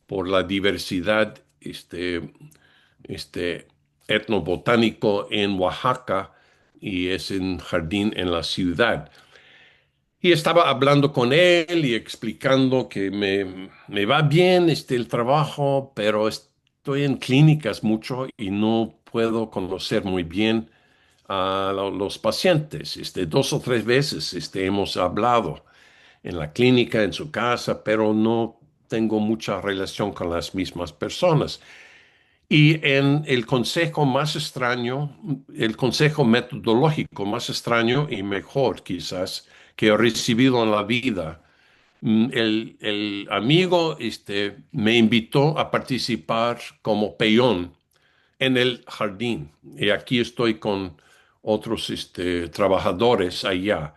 C: por la diversidad este, etnobotánico en Oaxaca y es un jardín en la ciudad. Y estaba hablando con él y explicando que me va bien el trabajo, pero estoy en clínicas mucho y no puedo conocer muy bien a los pacientes. 2 o 3 veces hemos hablado en la clínica, en su casa, pero no tengo mucha relación con las mismas personas. Y en el consejo más extraño, el consejo metodológico más extraño y mejor quizás que he recibido en la vida, el amigo me invitó a participar como peón en el jardín. Y aquí estoy con otros trabajadores allá.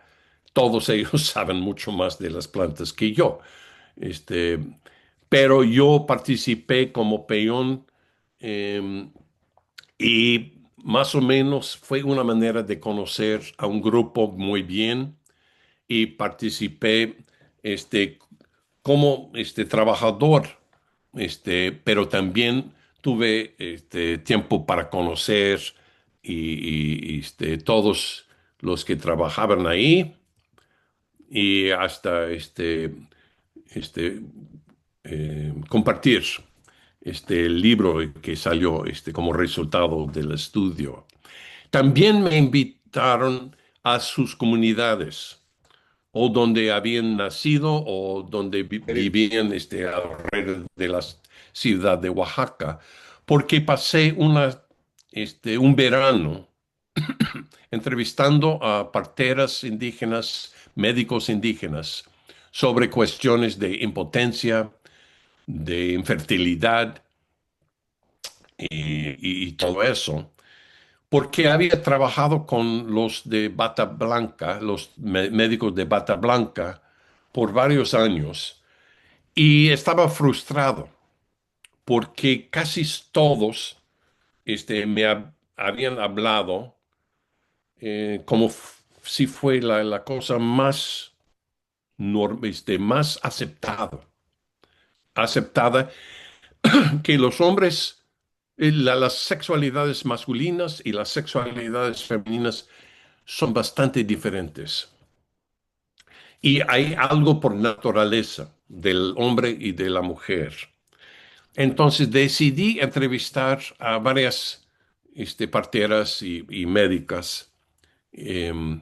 C: Todos ellos saben mucho más de las plantas que yo. Este, pero yo participé como peón y más o menos fue una manera de conocer a un grupo muy bien y participé como trabajador, pero también tuve tiempo para conocer todos los que trabajaban ahí y hasta este, compartir el libro que salió como resultado del estudio. También me invitaron a sus comunidades o donde habían nacido o donde vivían alrededor de la ciudad de Oaxaca, porque pasé un verano entrevistando a parteras indígenas, médicos indígenas, sobre cuestiones de impotencia, de infertilidad y todo eso, porque había trabajado con los de bata blanca, los médicos de bata blanca, por varios años y estaba frustrado porque casi todos habían hablado como si fue la cosa más, más aceptada que los hombres, las sexualidades masculinas y las sexualidades femeninas son bastante diferentes. Y hay algo por naturaleza del hombre y de la mujer. Entonces decidí entrevistar a varias parteras y médicas em,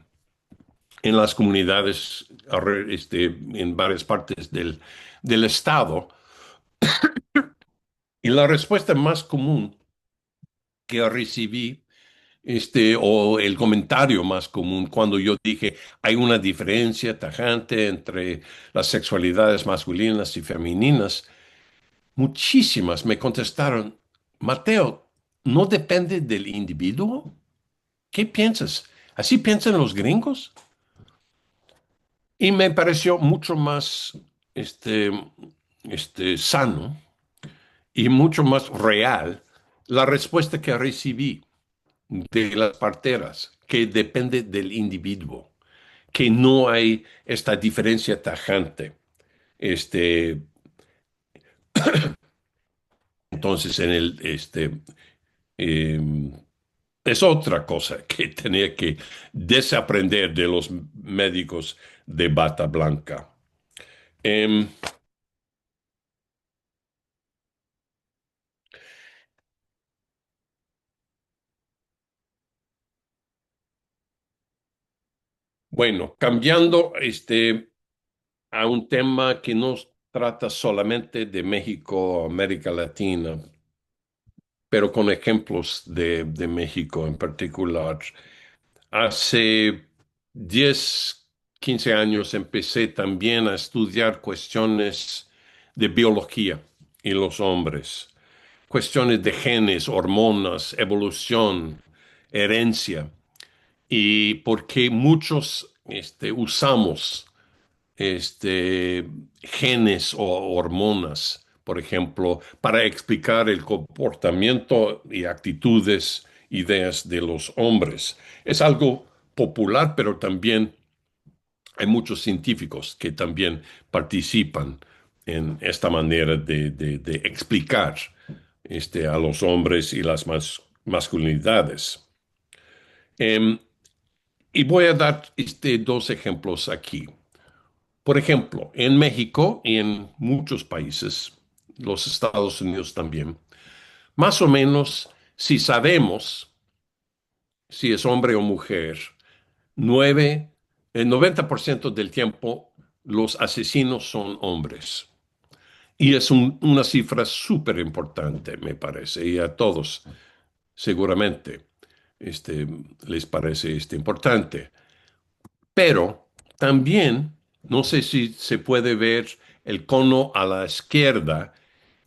C: en las comunidades, en varias partes del estado. Y la respuesta más común que recibí, o el comentario más común cuando yo dije hay una diferencia tajante entre las sexualidades masculinas y femeninas, muchísimas me contestaron, Mateo, ¿no depende del individuo? ¿Qué piensas? ¿Así piensan los gringos? Y me pareció mucho más este, sano y mucho más real la respuesta que recibí de las parteras, que depende del individuo, que no hay esta diferencia tajante. Este, entonces, em, es otra cosa que tenía que desaprender de los médicos de bata blanca. Em, bueno, cambiando a un tema que no trata solamente de México o América Latina, pero con ejemplos de México en particular. Hace 10, 15 años empecé también a estudiar cuestiones de biología y los hombres, cuestiones de genes, hormonas, evolución, herencia, y porque muchos usamos genes o hormonas, por ejemplo, para explicar el comportamiento y actitudes, ideas de los hombres. Es algo popular, pero también hay muchos científicos que también participan en esta manera de explicar a los hombres y las masculinidades. Em, y voy a dar dos ejemplos aquí. Por ejemplo, en México y en muchos países, los Estados Unidos también, más o menos, si sabemos si es hombre o mujer, el 90% del tiempo los asesinos son hombres. Y es una cifra súper importante, me parece, y a todos seguramente este, les parece importante. Pero también, no sé si se puede ver el cono a la izquierda,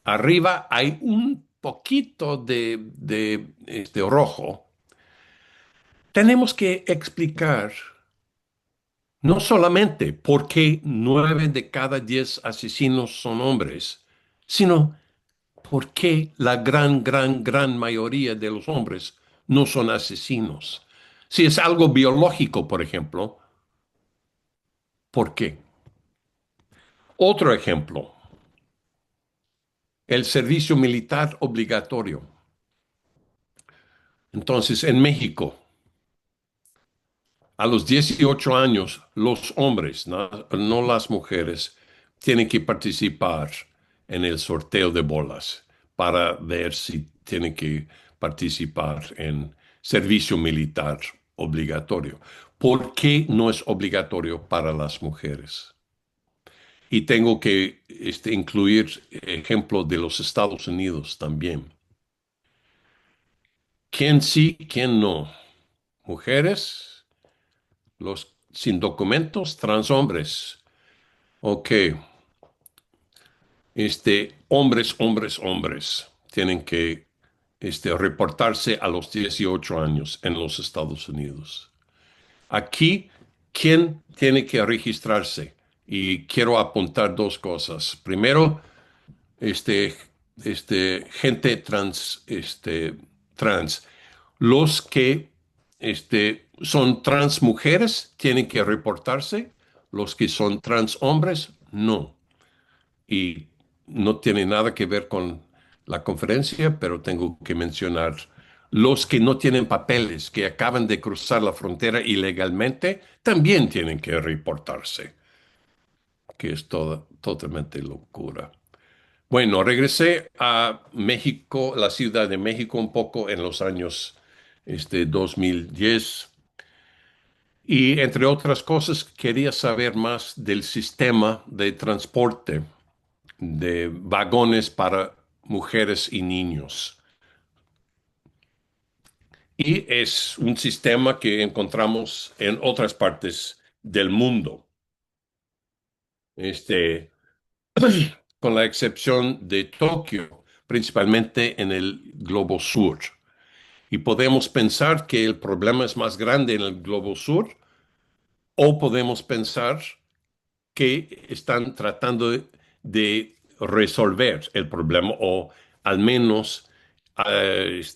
C: arriba hay un poquito de rojo. Tenemos que explicar no solamente por qué 9 de cada 10 asesinos son hombres, sino por qué la gran, gran, gran mayoría de los hombres no son asesinos. Si es algo biológico, por ejemplo, ¿por qué? Otro ejemplo, el servicio militar obligatorio. Entonces, en México, a los 18 años, los hombres, no las mujeres, tienen que participar en el sorteo de bolas para ver si tienen que participar en servicio militar obligatorio. ¿Por qué no es obligatorio para las mujeres? Y tengo que incluir ejemplo de los Estados Unidos también. ¿Quién sí, quién no? Mujeres, los sin documentos, transhombres. Ok, hombres tienen que reportarse a los 18 años en los Estados Unidos. Aquí, ¿quién tiene que registrarse? Y quiero apuntar dos cosas. Primero, este, gente trans. Los que son trans mujeres tienen que reportarse. Los que son trans hombres, no. Y no tiene nada que ver con la conferencia, pero tengo que mencionar los que no tienen papeles, que acaban de cruzar la frontera ilegalmente, también tienen que reportarse, que es totalmente locura. Bueno, regresé a México, la Ciudad de México, un poco en los años 2010. Y entre otras cosas, quería saber más del sistema de transporte de vagones para mujeres y niños. Y es un sistema que encontramos en otras partes del mundo, este, con la excepción de Tokio, principalmente en el globo sur. Y podemos pensar que el problema es más grande en el globo sur, o podemos pensar que están tratando de resolver el problema o al menos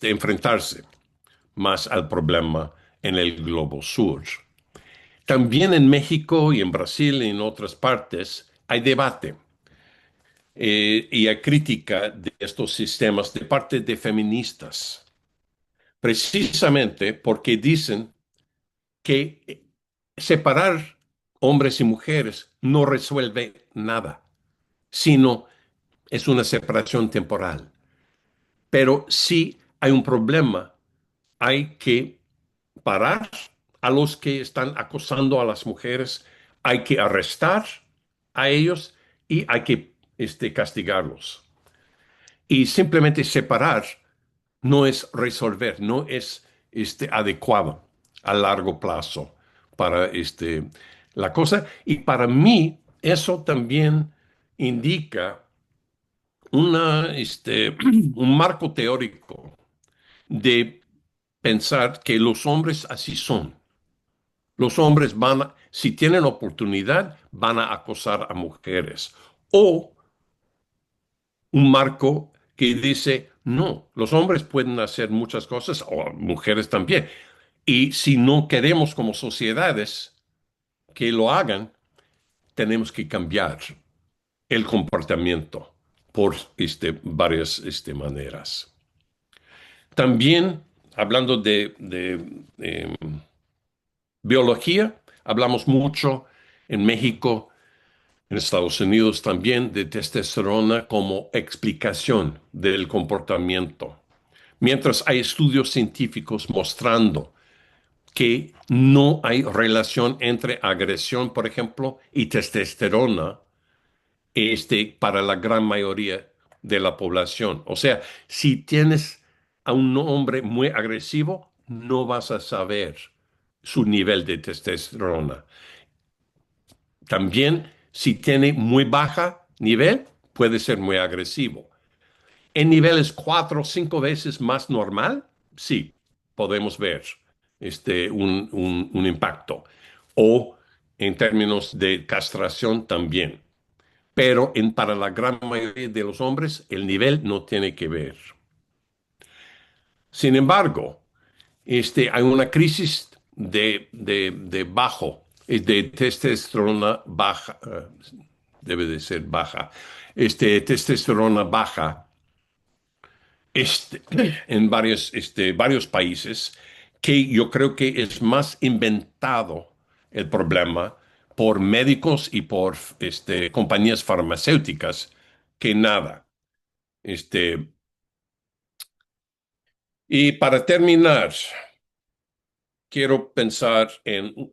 C: enfrentarse más al problema en el globo sur. También en México y en Brasil y en otras partes hay debate y hay crítica de estos sistemas de parte de feministas, precisamente porque dicen que separar hombres y mujeres no resuelve nada, sino es una separación temporal. Pero si hay un problema, hay que parar a los que están acosando a las mujeres, hay que arrestar a ellos y hay que castigarlos. Y simplemente separar no es resolver, no es adecuado a largo plazo para la cosa. Y para mí eso también indica un marco teórico de pensar que los hombres así son. Los hombres si tienen oportunidad, van a acosar a mujeres. O un marco que dice, no, los hombres pueden hacer muchas cosas, o mujeres también. Y si no queremos como sociedades que lo hagan, tenemos que cambiar el comportamiento por varias maneras. También, hablando de biología, hablamos mucho en México, en Estados Unidos también, de testosterona como explicación del comportamiento. Mientras hay estudios científicos mostrando que no hay relación entre agresión, por ejemplo, y testosterona, para la gran mayoría de la población. O sea, si tienes a un hombre muy agresivo, no vas a saber su nivel de testosterona. También, si tiene muy baja nivel, puede ser muy agresivo. En niveles 4 o 5 veces más normal, sí, podemos ver un impacto. O en términos de castración también. Pero para la gran mayoría de los hombres, el nivel no tiene que ver. Sin embargo, hay una crisis de testosterona baja, debe de ser baja, testosterona baja, este, en varios países, que yo creo que es más inventado el problema por médicos y por compañías farmacéuticas que nada. Este, y para terminar, quiero pensar en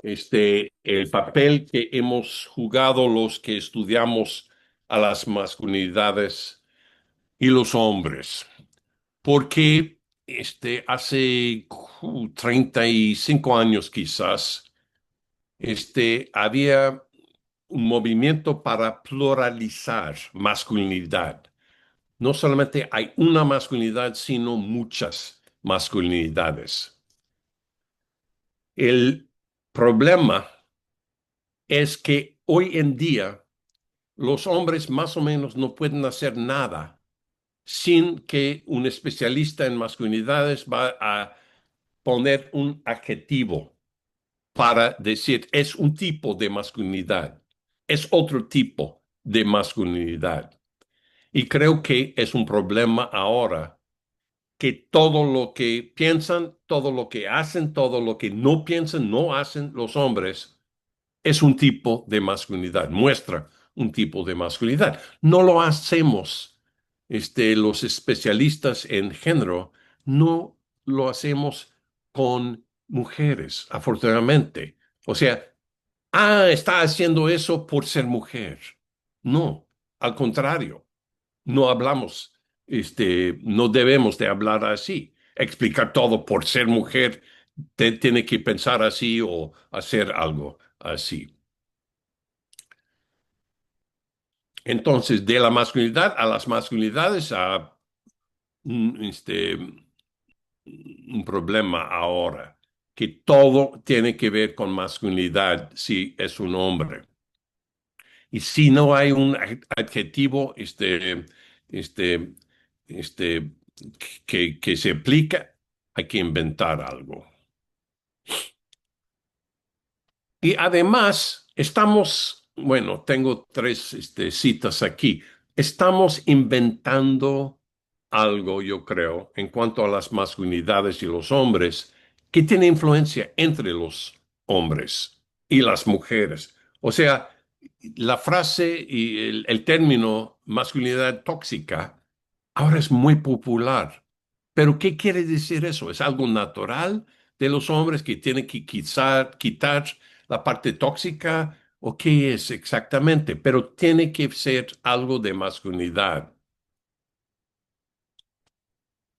C: el papel que hemos jugado los que estudiamos a las masculinidades y los hombres. Porque hace 35 años quizás, había un movimiento para pluralizar masculinidad. No solamente hay una masculinidad, sino muchas masculinidades. El problema es que hoy en día los hombres más o menos no pueden hacer nada sin que un especialista en masculinidades va a poner un adjetivo para decir es un tipo de masculinidad, es otro tipo de masculinidad. Y creo que es un problema ahora que todo lo que piensan, todo lo que hacen, todo lo que no piensan, no hacen los hombres, es un tipo de masculinidad, muestra un tipo de masculinidad. No lo hacemos, los especialistas en género, no lo hacemos con mujeres, afortunadamente. O sea, está haciendo eso por ser mujer. No, al contrario, no hablamos, no debemos de hablar así. Explicar todo por ser mujer, tiene que pensar así o hacer algo así. Entonces, de la masculinidad a las masculinidades, a un, un problema ahora, que todo tiene que ver con masculinidad si es un hombre. Y si no hay un adjetivo este, este, que se aplica, hay que inventar algo. Y además, bueno, tengo tres citas aquí. Estamos inventando algo, yo creo, en cuanto a las masculinidades y los hombres, que tiene influencia entre los hombres y las mujeres. O sea, la frase y el término masculinidad tóxica ahora es muy popular. Pero ¿qué quiere decir eso? ¿Es algo natural de los hombres que tienen que quitar la parte tóxica o qué es exactamente? Pero tiene que ser algo de masculinidad.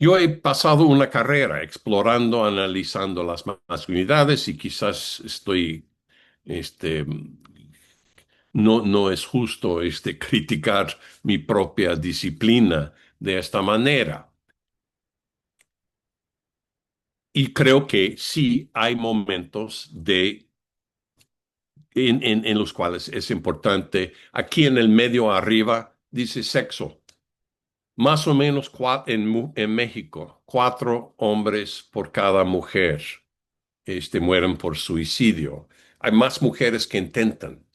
C: Yo he pasado una carrera explorando, analizando las masculinidades y quizás este, no es justo criticar mi propia disciplina de esta manera. Y creo que sí hay momentos en los cuales es importante. Aquí en el medio arriba dice sexo. Más o menos en México, 4 hombres por cada mujer mueren por suicidio. Hay más mujeres que intentan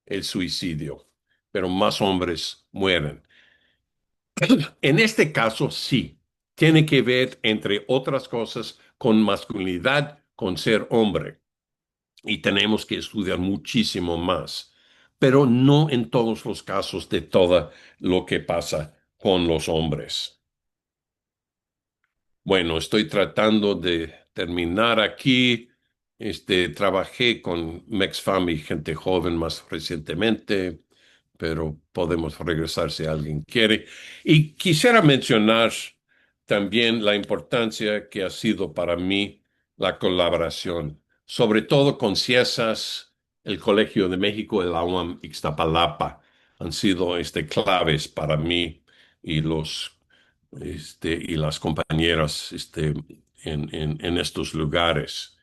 C: el suicidio, pero más hombres mueren. En este caso, sí, tiene que ver, entre otras cosas, con masculinidad, con ser hombre. Y tenemos que estudiar muchísimo más, pero no en todos los casos de todo lo que pasa con los hombres. Bueno, estoy tratando de terminar aquí. Trabajé con MexFam y gente joven más recientemente, pero podemos regresar si alguien quiere. Y quisiera mencionar también la importancia que ha sido para mí la colaboración, sobre todo con CIESAS, el Colegio de México, el UAM Ixtapalapa, han sido claves para mí y y las compañeras en estos lugares.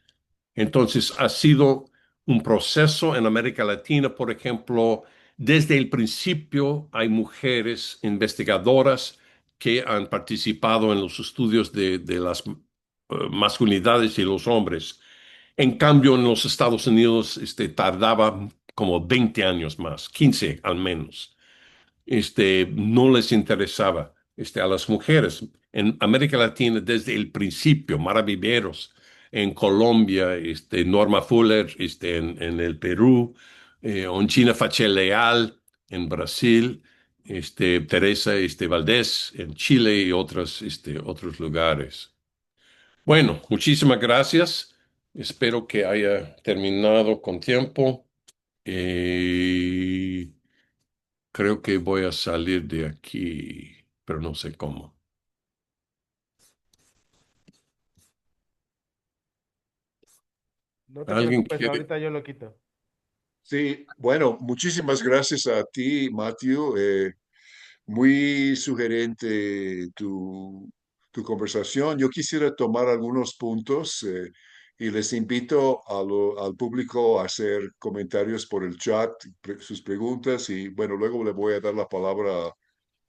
C: Entonces, ha sido un proceso en América Latina, por ejemplo, desde el principio hay mujeres investigadoras que han participado en los estudios de las masculinidades y los hombres. En cambio, en los Estados Unidos, tardaba como 20 años más, 15 al menos. No les interesaba, a las mujeres. En América Latina, desde el principio, Mara Viveros, en Colombia, Norma Fuller, en el Perú, Onchina Fachet Leal, en Brasil, Teresa, Valdés, en Chile y otros lugares. Bueno, muchísimas gracias. Espero que haya terminado con tiempo. Eh, Creo que voy a salir de aquí, pero no sé cómo.
A: No te
C: ¿Alguien
A: preocupes,
C: quiere?
A: ahorita yo lo quito.
B: Sí, bueno, muchísimas gracias a ti, Matthew. Muy sugerente tu conversación. Yo quisiera tomar algunos puntos y les invito al público a hacer comentarios por el chat, sus preguntas y bueno, luego le voy a dar la palabra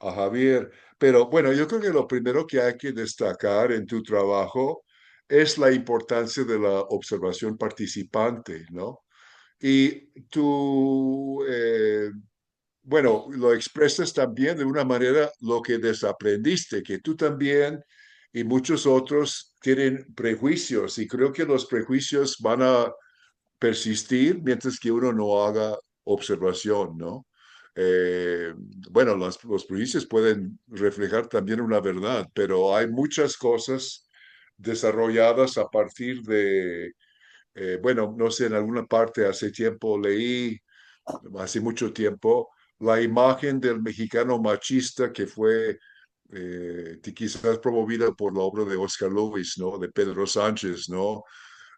B: a Javier. Pero bueno, yo creo que lo primero que hay que destacar en tu trabajo es la importancia de la observación participante, ¿no? Y tú, bueno, lo expresas también de una manera lo que desaprendiste, que tú también y muchos otros tienen prejuicios y creo que los prejuicios van a persistir mientras que uno no haga observación, ¿no? Eh, bueno, los prejuicios pueden reflejar también una verdad, pero hay muchas cosas desarrolladas a partir de, bueno, no sé, en alguna parte hace tiempo leí hace mucho tiempo, la imagen del mexicano machista que fue quizás promovida por la obra de Oscar Lewis, ¿no? De Pedro Sánchez, ¿no?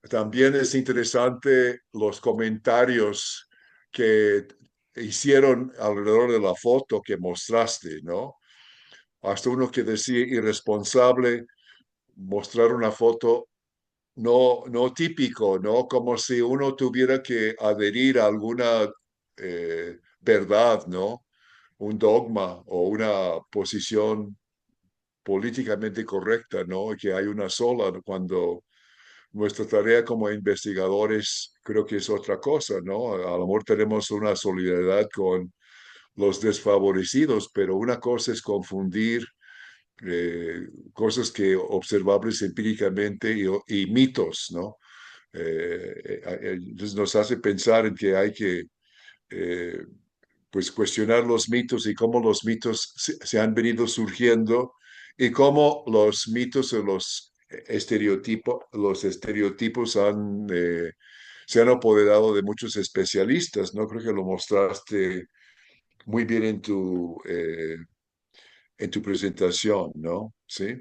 B: También es interesante los comentarios que hicieron alrededor de la foto que mostraste, ¿no? Hasta uno que decía irresponsable mostrar una foto no típico, ¿no? Como si uno tuviera que adherir a alguna verdad, ¿no? Un dogma o una posición políticamente correcta, ¿no? Que hay una sola, ¿no? Cuando nuestra tarea como investigadores creo que es otra cosa, ¿no? A lo mejor tenemos una solidaridad con los desfavorecidos, pero una cosa es confundir cosas que observables empíricamente y mitos, ¿no? Entonces nos hace pensar en que hay que eh, pues cuestionar los mitos y cómo los mitos se han venido surgiendo y cómo los mitos o los estereotipos se han apoderado de muchos especialistas, ¿no? Creo que lo mostraste muy bien en tu presentación, ¿no? Sí.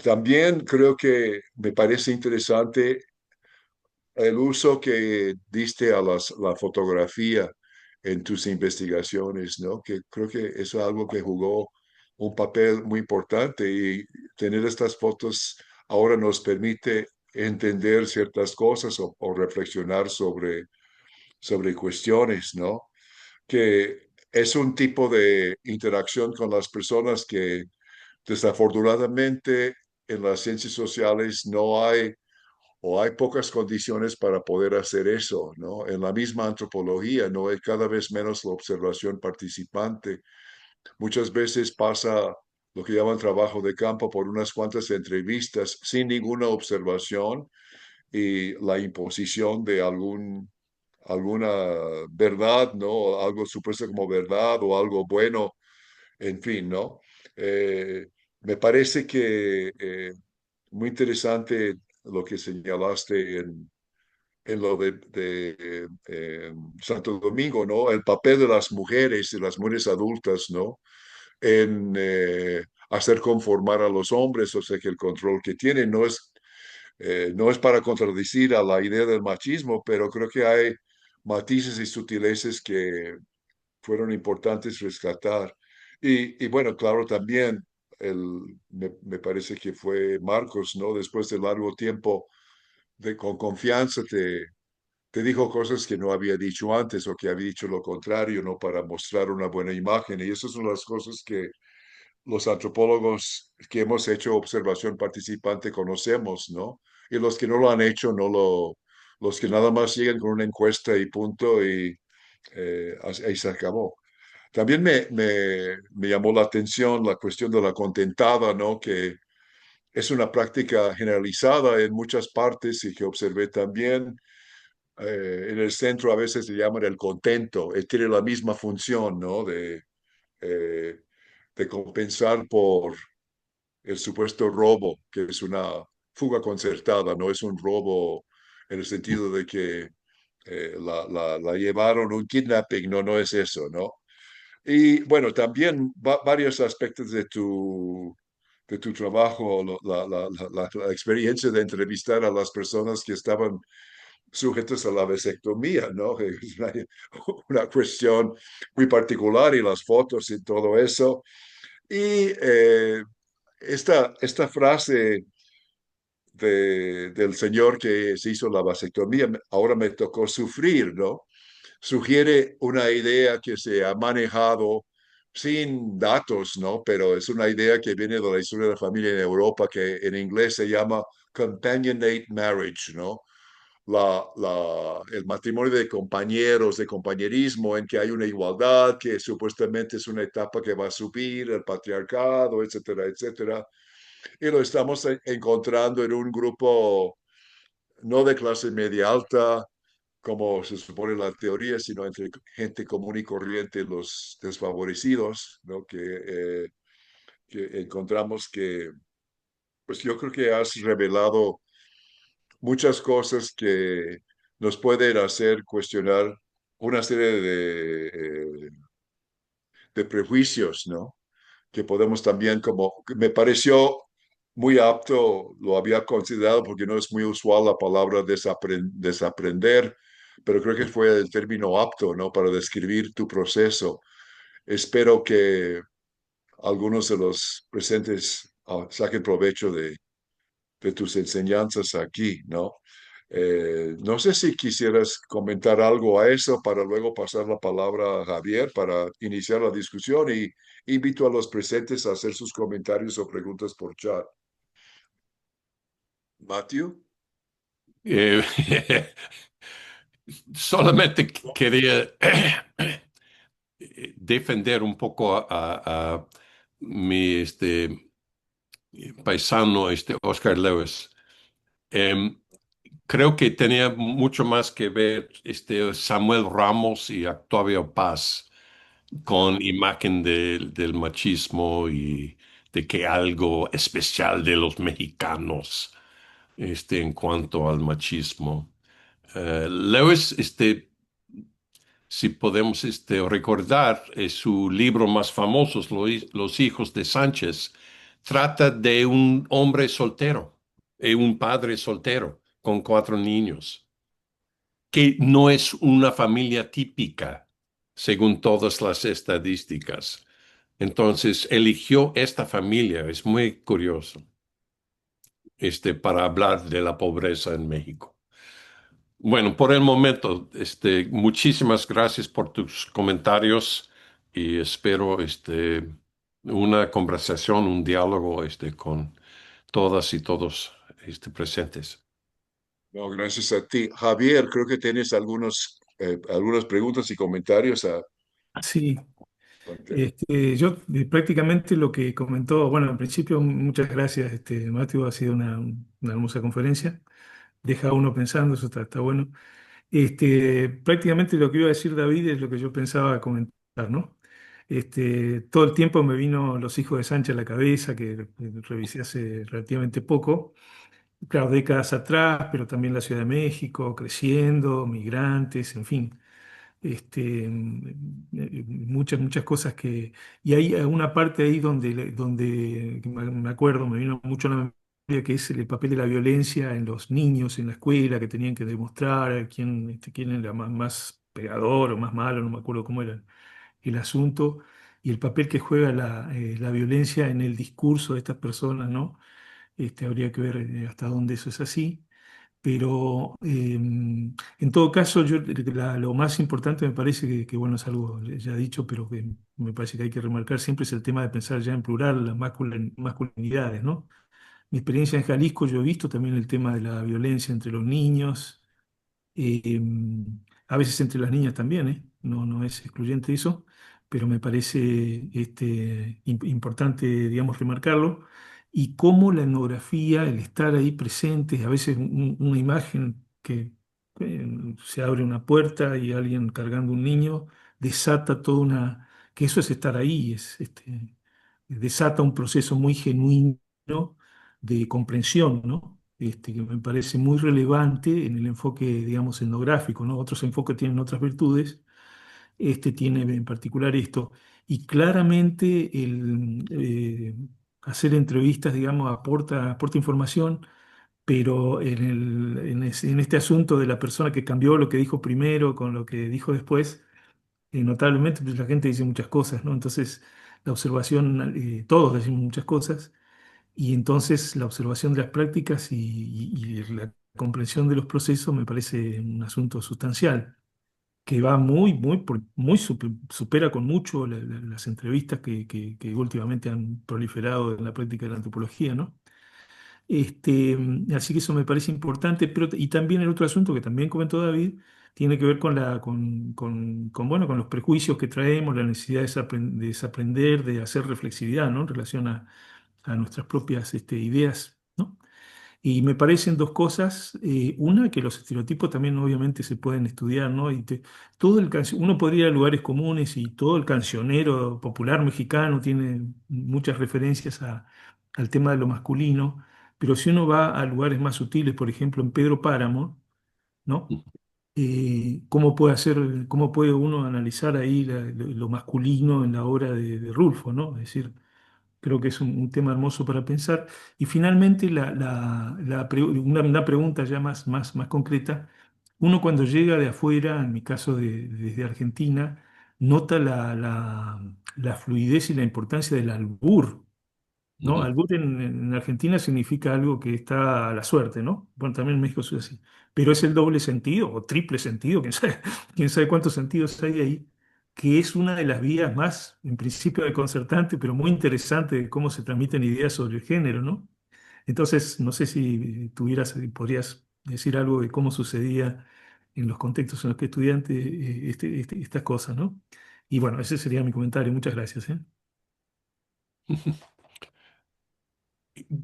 B: También creo que me parece interesante el uso que diste a la fotografía en tus investigaciones, ¿no? Que creo que eso es algo que jugó un papel muy importante y tener estas fotos ahora nos permite entender ciertas cosas o reflexionar sobre cuestiones, ¿no? Que es un tipo de interacción con las personas que desafortunadamente en las ciencias sociales no hay o hay pocas condiciones para poder hacer eso, ¿no? En la misma antropología no hay cada vez menos la observación participante. Muchas veces pasa lo que llaman trabajo de campo por unas cuantas entrevistas sin ninguna observación y la imposición de alguna verdad, ¿no? Algo supuesto como verdad o algo bueno, en fin, ¿no? Eh, Me parece que muy interesante lo que señalaste en lo de Santo Domingo, ¿no? El papel de las mujeres y las mujeres adultas, ¿no? En hacer conformar a los hombres, o sea que el control que tienen no es para contradecir a la idea del machismo, pero creo que hay matices y sutilezas que fueron importantes rescatar. Y bueno, claro, también me parece que fue Marcos, ¿no? Después de largo tiempo con confianza te dijo cosas que no había dicho antes o que había dicho lo contrario, ¿no? Para mostrar una buena imagen. Y esas son las cosas que los antropólogos que hemos hecho observación participante conocemos, ¿no? Y los que no lo han hecho, los que nada más llegan con una encuesta y punto, y ahí se acabó. También me llamó la atención la cuestión de la contentada, ¿no? Que es una práctica generalizada en muchas partes y que observé también. En el centro a veces se llaman el contento, tiene la misma función, ¿no? Eh, de compensar por el supuesto robo, que es una fuga concertada, no es un robo en el sentido de que la llevaron un kidnapping, no, no es eso, ¿no? Y bueno, también varios aspectos de tu trabajo, la experiencia de entrevistar a las personas que estaban sujetos a la vasectomía, ¿no? Es una cuestión muy particular y las fotos y todo eso. Y esta frase del señor que se hizo la vasectomía, ahora me tocó sufrir, ¿no? Sugiere una idea que se ha manejado sin datos, ¿no? Pero es una idea que viene de la historia de la familia en Europa, que en inglés se llama companionate marriage, ¿no? El matrimonio de compañeros, de compañerismo, en que hay una igualdad, que supuestamente es una etapa que va a subir, el patriarcado, etcétera, etcétera. Y lo estamos encontrando en un grupo no de clase media alta, como se supone en la teoría, sino entre gente común y corriente, los desfavorecidos, ¿no? Que encontramos que, pues yo creo que has revelado muchas cosas que nos pueden hacer cuestionar una serie de prejuicios, ¿no? Que podemos también, como me pareció muy apto, lo había considerado porque no es muy usual la palabra desaprender, pero creo que fue el término apto, ¿no? Para describir tu proceso. Espero que algunos de los presentes saquen provecho de tus enseñanzas aquí, ¿no? No sé si quisieras comentar algo a eso para luego pasar la palabra a Javier para iniciar la discusión y invito a los presentes a hacer sus comentarios o preguntas por chat. Matthew.
C: Eh, solamente quería defender un poco a mi paisano, Oscar Lewis. Em, Creo que tenía mucho más que ver Samuel Ramos y Octavio Paz con imagen del machismo y de que algo especial de los mexicanos en cuanto al machismo. Lewis, si podemos recordar, su libro más famoso, Los hijos de Sánchez, trata de un hombre soltero, un padre soltero con 4 niños, que no es una familia típica, según todas las estadísticas. Entonces, eligió esta familia, es muy curioso, para hablar de la pobreza en México. Bueno, por el momento, muchísimas gracias por tus comentarios y espero, una conversación, un diálogo, con todas y todos, presentes.
B: No, gracias a ti. Javier, creo que tienes algunas preguntas y comentarios a
D: Sí,
B: plantear.
D: yo prácticamente lo que comentó, bueno, en principio muchas gracias, Matthew, ha sido una hermosa conferencia, deja a uno pensando, eso está bueno. Prácticamente lo que iba a decir David es lo que yo pensaba comentar, ¿no? Todo el tiempo me vino Los hijos de Sánchez a la cabeza, que revisé hace relativamente poco, claro, décadas atrás, pero también la Ciudad de México, creciendo, migrantes, en fin muchas cosas que... Y hay una parte ahí donde que me acuerdo, me vino mucho a la memoria, que es el papel de la violencia en los niños, en la escuela, que tenían que demostrar quién era más pegador o más malo, no me acuerdo cómo era el asunto, y el papel que juega la violencia en el discurso de estas personas, ¿no? Habría que ver hasta dónde eso es así. Pero en todo caso, lo más importante me parece bueno, es algo ya dicho, pero que me parece que hay que remarcar siempre es el tema de pensar ya en plural las masculinidades, ¿no? Mi experiencia en Jalisco, yo he visto también el tema de la violencia entre los niños, eh, a veces entre las niñas también, ¿eh? No, no es excluyente eso, pero me parece importante, digamos, remarcarlo. Y cómo la etnografía, el estar ahí presente, a veces una imagen que se abre una puerta y alguien cargando un niño, desata toda que eso es estar ahí, desata un proceso muy genuino de comprensión, ¿no? Que me parece muy relevante en el enfoque, digamos, etnográfico, ¿no? Otros enfoques tienen otras virtudes, este tiene en particular esto. Y claramente hacer entrevistas, digamos, aporta información, pero en este asunto de la persona que cambió lo que dijo primero con lo que dijo después, notablemente pues, la gente dice muchas cosas, ¿no? Entonces, la observación, todos decimos muchas cosas. Y entonces la observación de las prácticas y la comprensión de los procesos me parece un asunto sustancial, que va supera con mucho las entrevistas que últimamente han proliferado en la práctica de la antropología, ¿no? Así que eso me parece importante, pero y también el otro asunto que también comentó David, tiene que ver bueno, con los prejuicios que traemos, la necesidad de desaprender, de hacer reflexividad, ¿no? En relación a nuestras propias ideas, ¿no? Y me parecen dos cosas. Una, que los estereotipos también obviamente se pueden estudiar, ¿no? Uno podría ir a lugares comunes y todo el cancionero popular mexicano tiene muchas referencias al tema de lo masculino, pero si uno va a lugares más sutiles, por ejemplo, en Pedro Páramo, ¿no? ¿Cómo puede uno analizar ahí lo masculino en la obra de Rulfo, ¿no? Es decir, creo que es un tema hermoso para pensar. Y finalmente, una pregunta ya más concreta. Uno cuando llega de afuera, en mi caso desde Argentina, nota la fluidez y la importancia del albur, ¿no?
C: Ujú.
D: Albur en Argentina significa algo que está a la suerte, ¿no? Bueno, también en México es así. Pero es el doble sentido o triple sentido, quién sabe cuántos sentidos hay ahí, que es una de las vías más, en principio, desconcertante, pero muy interesante de cómo se transmiten ideas sobre el género, ¿no? Entonces, no sé si podrías decir algo de cómo sucedía en los contextos en los que estudiante estas cosas, ¿no? Y bueno, ese sería mi comentario. Muchas gracias, ¿eh?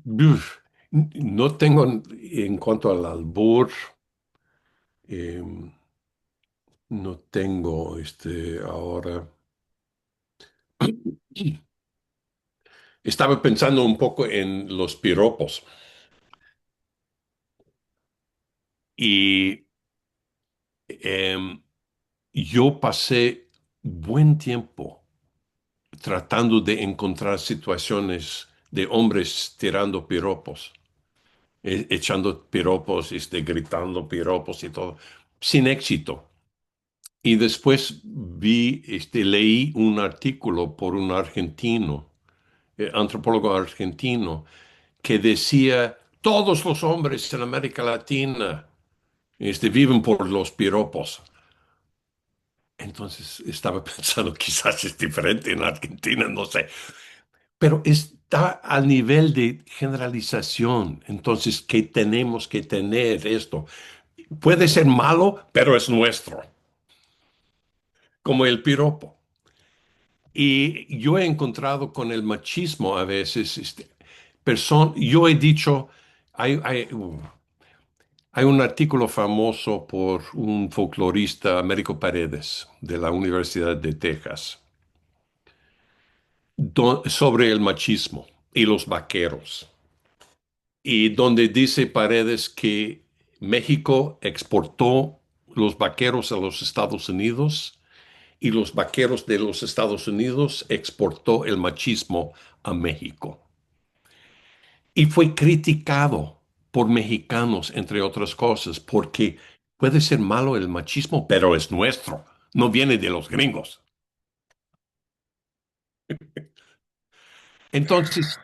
C: Uf, no tengo en cuanto al albur, em, no tengo ahora. Estaba pensando un poco en los piropos y em, yo pasé buen tiempo tratando de encontrar situaciones de hombres tirando piropos, echando piropos, gritando piropos y todo, sin éxito. Y después leí un artículo por un argentino, antropólogo argentino, que decía, todos los hombres en América Latina, viven por los piropos. Entonces estaba pensando, quizás es diferente en Argentina, no sé, pero está al nivel de generalización. Entonces, que tenemos que tener esto. Puede ser malo, pero es nuestro, como el piropo. Y yo he encontrado con el machismo a veces, yo he dicho, hay un artículo famoso por un folclorista, Américo Paredes, de la Universidad de Texas, sobre el machismo y los vaqueros, y donde dice Paredes que México exportó los vaqueros a los Estados Unidos y los vaqueros de los Estados Unidos exportó el machismo a México. Y fue criticado por mexicanos, entre otras cosas, porque puede ser malo el machismo, pero es nuestro, no viene de los gringos. Entonces,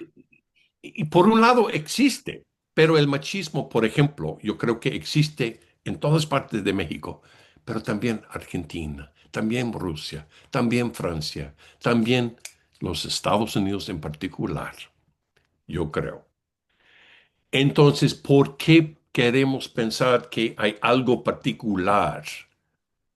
C: y por un lado existe, Pero el machismo, por ejemplo, yo creo que existe en todas partes de México, pero también Argentina, también Rusia, también Francia, también los Estados Unidos en particular, yo creo. Entonces, ¿por qué queremos pensar que hay algo particular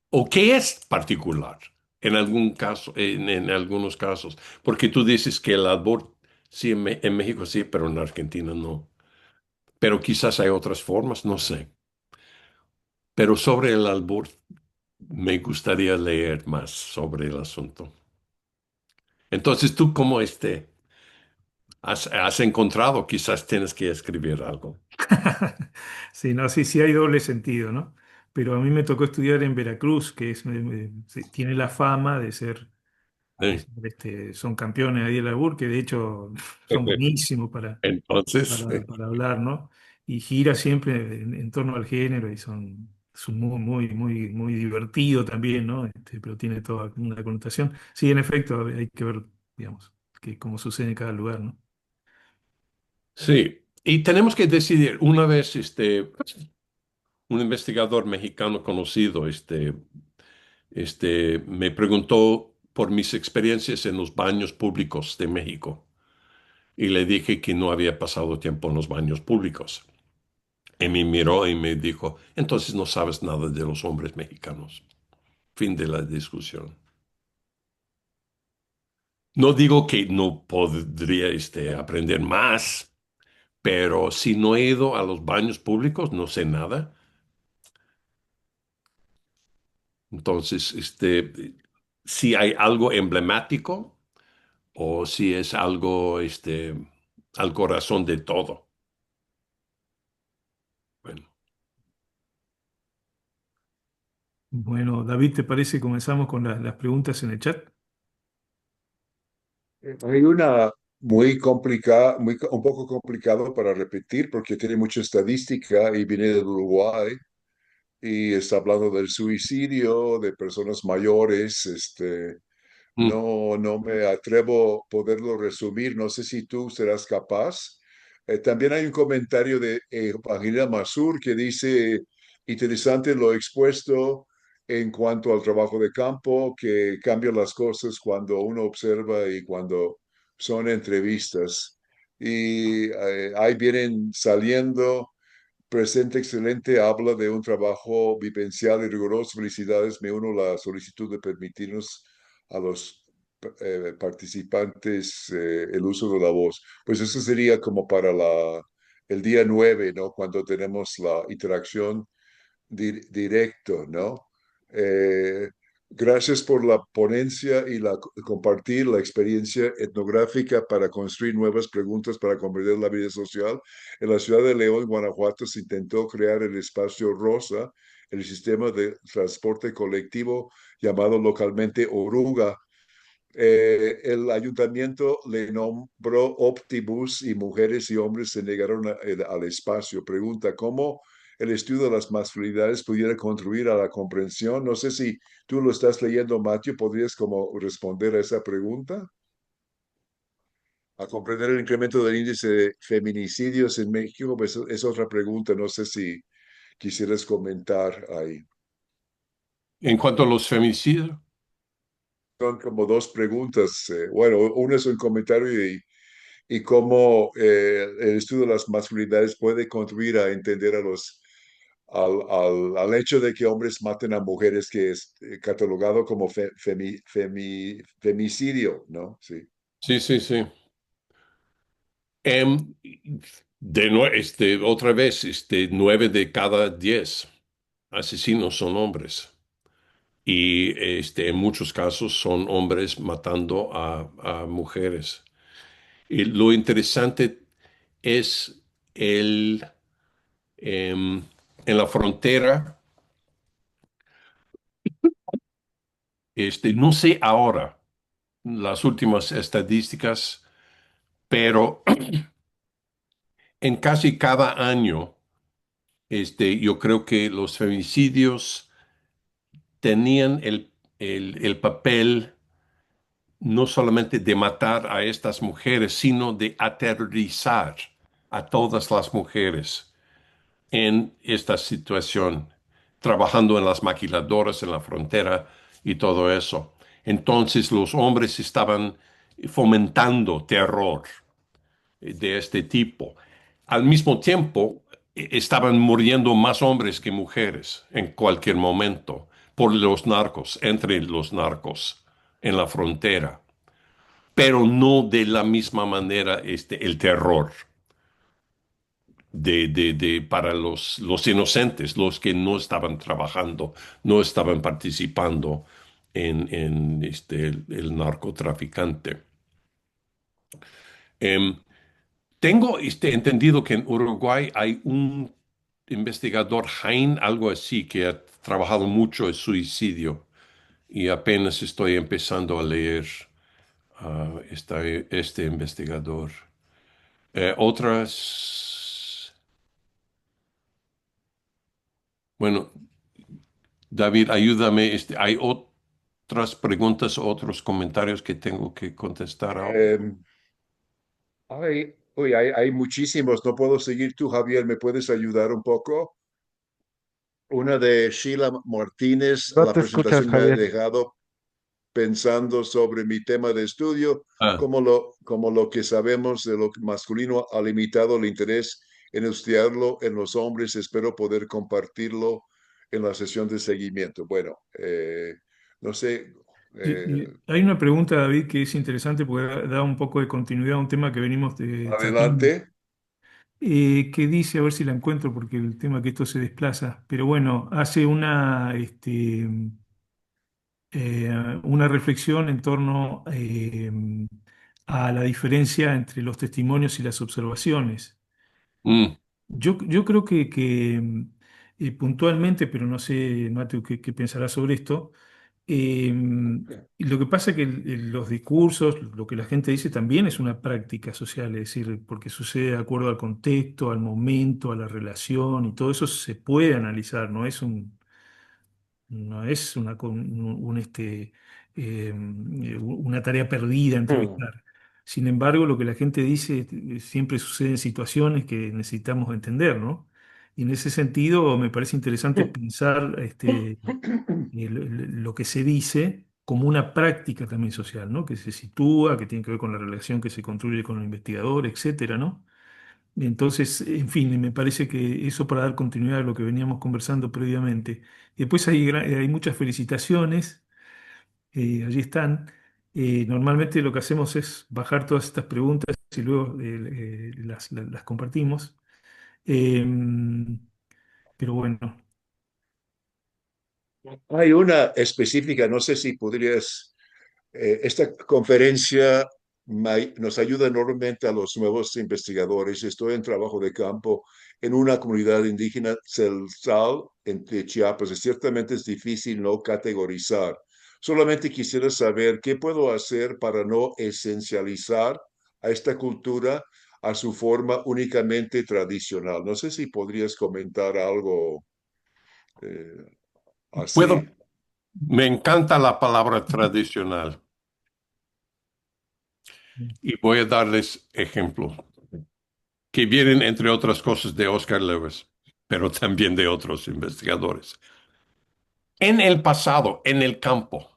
C: o que es particular en algún caso, en algunos casos? Porque tú dices que el aborto, sí, en México sí, pero en Argentina no. Pero quizás hay otras formas, no sé. Pero sobre el albur, me gustaría leer más sobre el asunto. Entonces, tú como has encontrado, quizás tienes que escribir algo.
D: Sí, no, sí, sí hay doble sentido, ¿no? Pero a mí me tocó estudiar en Veracruz, que es, sí, tiene la fama
C: Sí.
D: son campeones ahí del albur, que de hecho son buenísimos
C: Entonces,
D: para hablar, ¿no? Y gira siempre en torno al género y son muy, muy, muy, muy divertido también, ¿no? Pero tiene toda una connotación. Sí, en efecto, hay que ver, digamos, que cómo sucede en cada lugar, ¿no?
C: sí. Y tenemos que decidir, una vez, un investigador mexicano conocido, me preguntó por mis experiencias en los baños públicos de México. Y le dije que no había pasado tiempo en los baños públicos. Y me miró y me dijo, entonces no sabes nada de los hombres mexicanos. Fin de la discusión. No digo que no podría aprender más, pero si no he ido a los baños públicos, no sé nada. Entonces, si hay algo emblemático o si es algo, al corazón de todo. Bueno,
D: Bueno, David, ¿te parece? Comenzamos con las preguntas en el chat.
B: Hay una muy complicada, un poco complicado para repetir porque tiene mucha estadística y viene del Uruguay y está hablando del suicidio de personas mayores.
C: mm,
B: No me atrevo a poderlo resumir, no sé si tú serás capaz. También hay un comentario de Pagina Masur que dice, interesante lo expuesto en cuanto al trabajo de campo, que cambian las cosas cuando uno observa y cuando son entrevistas. Y ahí vienen saliendo. Presente excelente, habla de un trabajo vivencial y riguroso. Felicidades, me uno a la solicitud de permitirnos a los participantes el uso de la voz. Pues eso sería como para el día 9, ¿no? Cuando tenemos la interacción directo, ¿no? Eh, Gracias por la ponencia y compartir la experiencia etnográfica para construir nuevas preguntas para comprender la vida social. En la ciudad de León, Guanajuato, se intentó crear el espacio Rosa, el sistema de transporte colectivo llamado localmente Oruga. El ayuntamiento le nombró Optibus y mujeres y hombres se negaron al espacio. Pregunta, ¿cómo el estudio de las masculinidades pudiera contribuir a la comprensión? No sé si tú lo estás leyendo, Matthew, ¿podrías como responder a esa pregunta? A comprender el incremento del índice de feminicidios en México, pues es otra pregunta, no sé si quisieras comentar ahí.
C: en cuanto a los femicidios,
B: Son como dos preguntas. Bueno, una es un comentario y cómo el estudio de las masculinidades puede contribuir a entender al hecho de que hombres maten a mujeres, que es catalogado como femicidio, ¿no? Sí.
C: sí, sí, sí. Em, otra vez, 9 de cada 10 asesinos son hombres. Y en muchos casos son hombres matando a mujeres. Y lo interesante es el, em, en la frontera, no sé ahora las últimas estadísticas, pero en casi cada año, yo creo que los femicidios tenían el papel no solamente de matar a estas mujeres, sino de aterrorizar a todas las mujeres en esta situación, trabajando en las maquiladoras en la frontera y todo eso. Entonces los hombres estaban fomentando terror de este tipo. Al mismo tiempo, estaban muriendo más hombres que mujeres en cualquier momento por los narcos, entre los narcos en la frontera, pero no de la misma manera el terror para los inocentes, los que no estaban trabajando, no estaban participando en el narcotraficante. Em, Tengo entendido que en Uruguay hay un investigador, Jaime, algo así, que ha trabajado mucho en suicidio y apenas estoy empezando a leer este investigador. Otras, bueno, David, ayúdame. Hay otras preguntas, otros comentarios que tengo que contestar ahora.
B: Hay muchísimos. No puedo seguir tú, Javier. ¿Me puedes ayudar un poco? Una de Sheila Martínez,
A: No
B: la
A: te escuchas,
B: presentación me ha
A: Javier.
B: dejado pensando sobre mi tema de estudio,
C: Ah,
B: como lo que sabemos de lo masculino ha limitado el interés en estudiarlo en los hombres. Espero poder compartirlo en la sesión de seguimiento. Bueno, no sé,
D: Sí,
B: eh,
D: hay una pregunta, David, que es interesante porque da un poco de continuidad a un tema que venimos tratando,
B: adelante.
D: que dice, a ver si la encuentro porque el tema que esto se desplaza, pero bueno, hace una reflexión en torno a la diferencia entre los testimonios y las observaciones.
C: mm,
D: Yo creo que puntualmente, pero no sé, Mateo, qué pensarás sobre esto. Lo que pasa es que los discursos, lo que la gente dice también es una práctica social, es decir, porque sucede de acuerdo al contexto, al momento, a la relación y todo eso se puede analizar, no es una tarea perdida
B: Mm.
D: entrevistar. Sin embargo, lo que la gente dice siempre sucede en situaciones que necesitamos entender, ¿no? Y en ese sentido me parece interesante pensar lo que se dice como una práctica también social, ¿no? Que se sitúa, que tiene que ver con la relación que se construye con el investigador, etcétera, ¿no? Entonces, en fin, me parece que eso para dar continuidad a lo que veníamos conversando previamente. Después hay muchas felicitaciones, allí están. Normalmente lo que hacemos es bajar todas estas preguntas y luego las compartimos. Em, pero bueno,
B: Hay una específica, no sé si podrías, esta conferencia nos ayuda enormemente a los nuevos investigadores. Estoy en trabajo de campo en una comunidad indígena celtal de Chiapas. Ciertamente es difícil no categorizar. Solamente quisiera saber qué puedo hacer para no esencializar a esta cultura a su forma únicamente tradicional. No sé si podrías comentar algo eh, así.
C: puedo, me encanta la palabra tradicional y voy a darles ejemplos que vienen, entre otras cosas, de Oscar Lewis, pero también de otros investigadores. En el pasado, en el campo,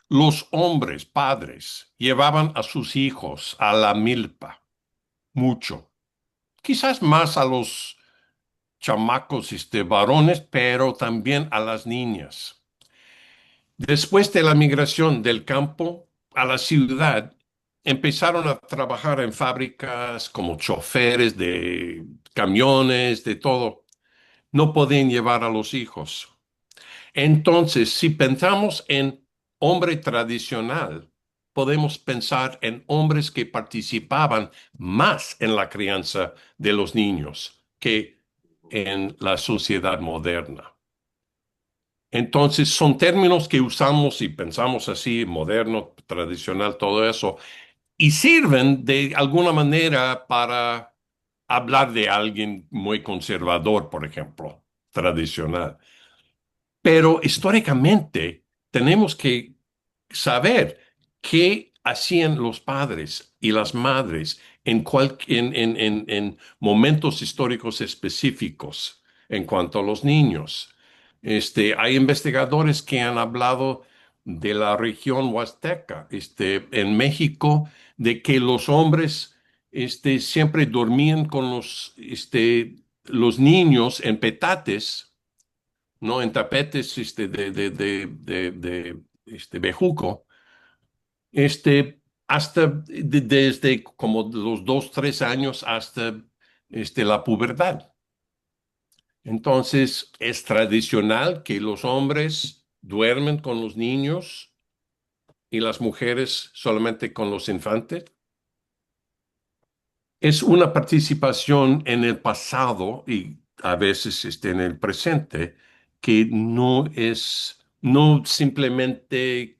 C: los hombres, padres, llevaban a sus hijos a la milpa, mucho. Quizás más a los chamacos, varones, pero también a las niñas. Después de la migración del campo a la ciudad, empezaron a trabajar en fábricas como choferes de camiones, de todo. No podían llevar a los hijos. Entonces, si pensamos en hombre tradicional, podemos pensar en hombres que participaban más en la crianza de los niños que en la sociedad moderna. Entonces, son términos que usamos y pensamos así, moderno, tradicional, todo eso, y sirven de alguna manera para hablar de alguien muy conservador, por ejemplo, tradicional. Pero históricamente tenemos que saber qué hacían los padres y las madres en momentos históricos específicos en cuanto a los niños. Hay investigadores que han hablado de la región huasteca, en México, de que los hombres, siempre dormían con los niños en petates, ¿no? En tapetes, de bejuco, hasta desde como los 2, 3 años hasta, la pubertad. Entonces, es tradicional que los hombres duermen con los niños y las mujeres solamente con los infantes. Es una participación en el pasado y a veces en el presente que no simplemente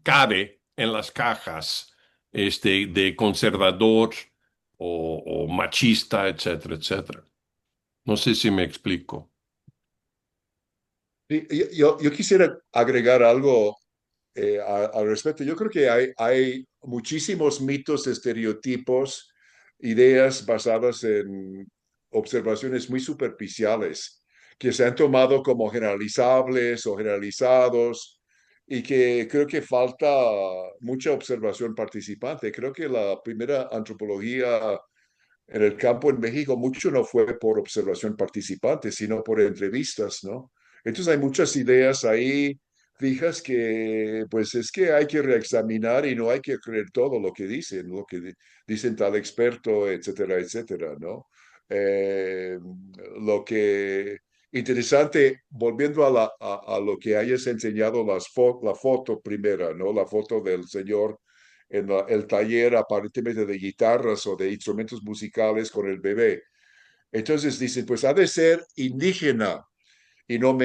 C: cabe en las cajas de conservador o machista, etcétera, etcétera. No sé si me explico.
B: Sí, yo quisiera agregar algo al respecto. Yo creo que hay muchísimos mitos, estereotipos, ideas basadas en observaciones muy superficiales que se han tomado como generalizables o generalizados y que creo que falta mucha observación participante. Creo que la primera antropología en el campo en México mucho no fue por observación participante, sino por entrevistas, ¿no? Entonces hay muchas ideas ahí fijas que pues es que hay que reexaminar y no hay que creer todo lo que dicen, dicen tal experto, etcétera, etcétera, ¿no? Eh, lo que interesante, volviendo a lo que hayas enseñado la foto primera, ¿no? La foto del señor en el taller aparentemente de guitarras o de instrumentos musicales con el bebé. Entonces dicen, pues ha de ser indígena y no,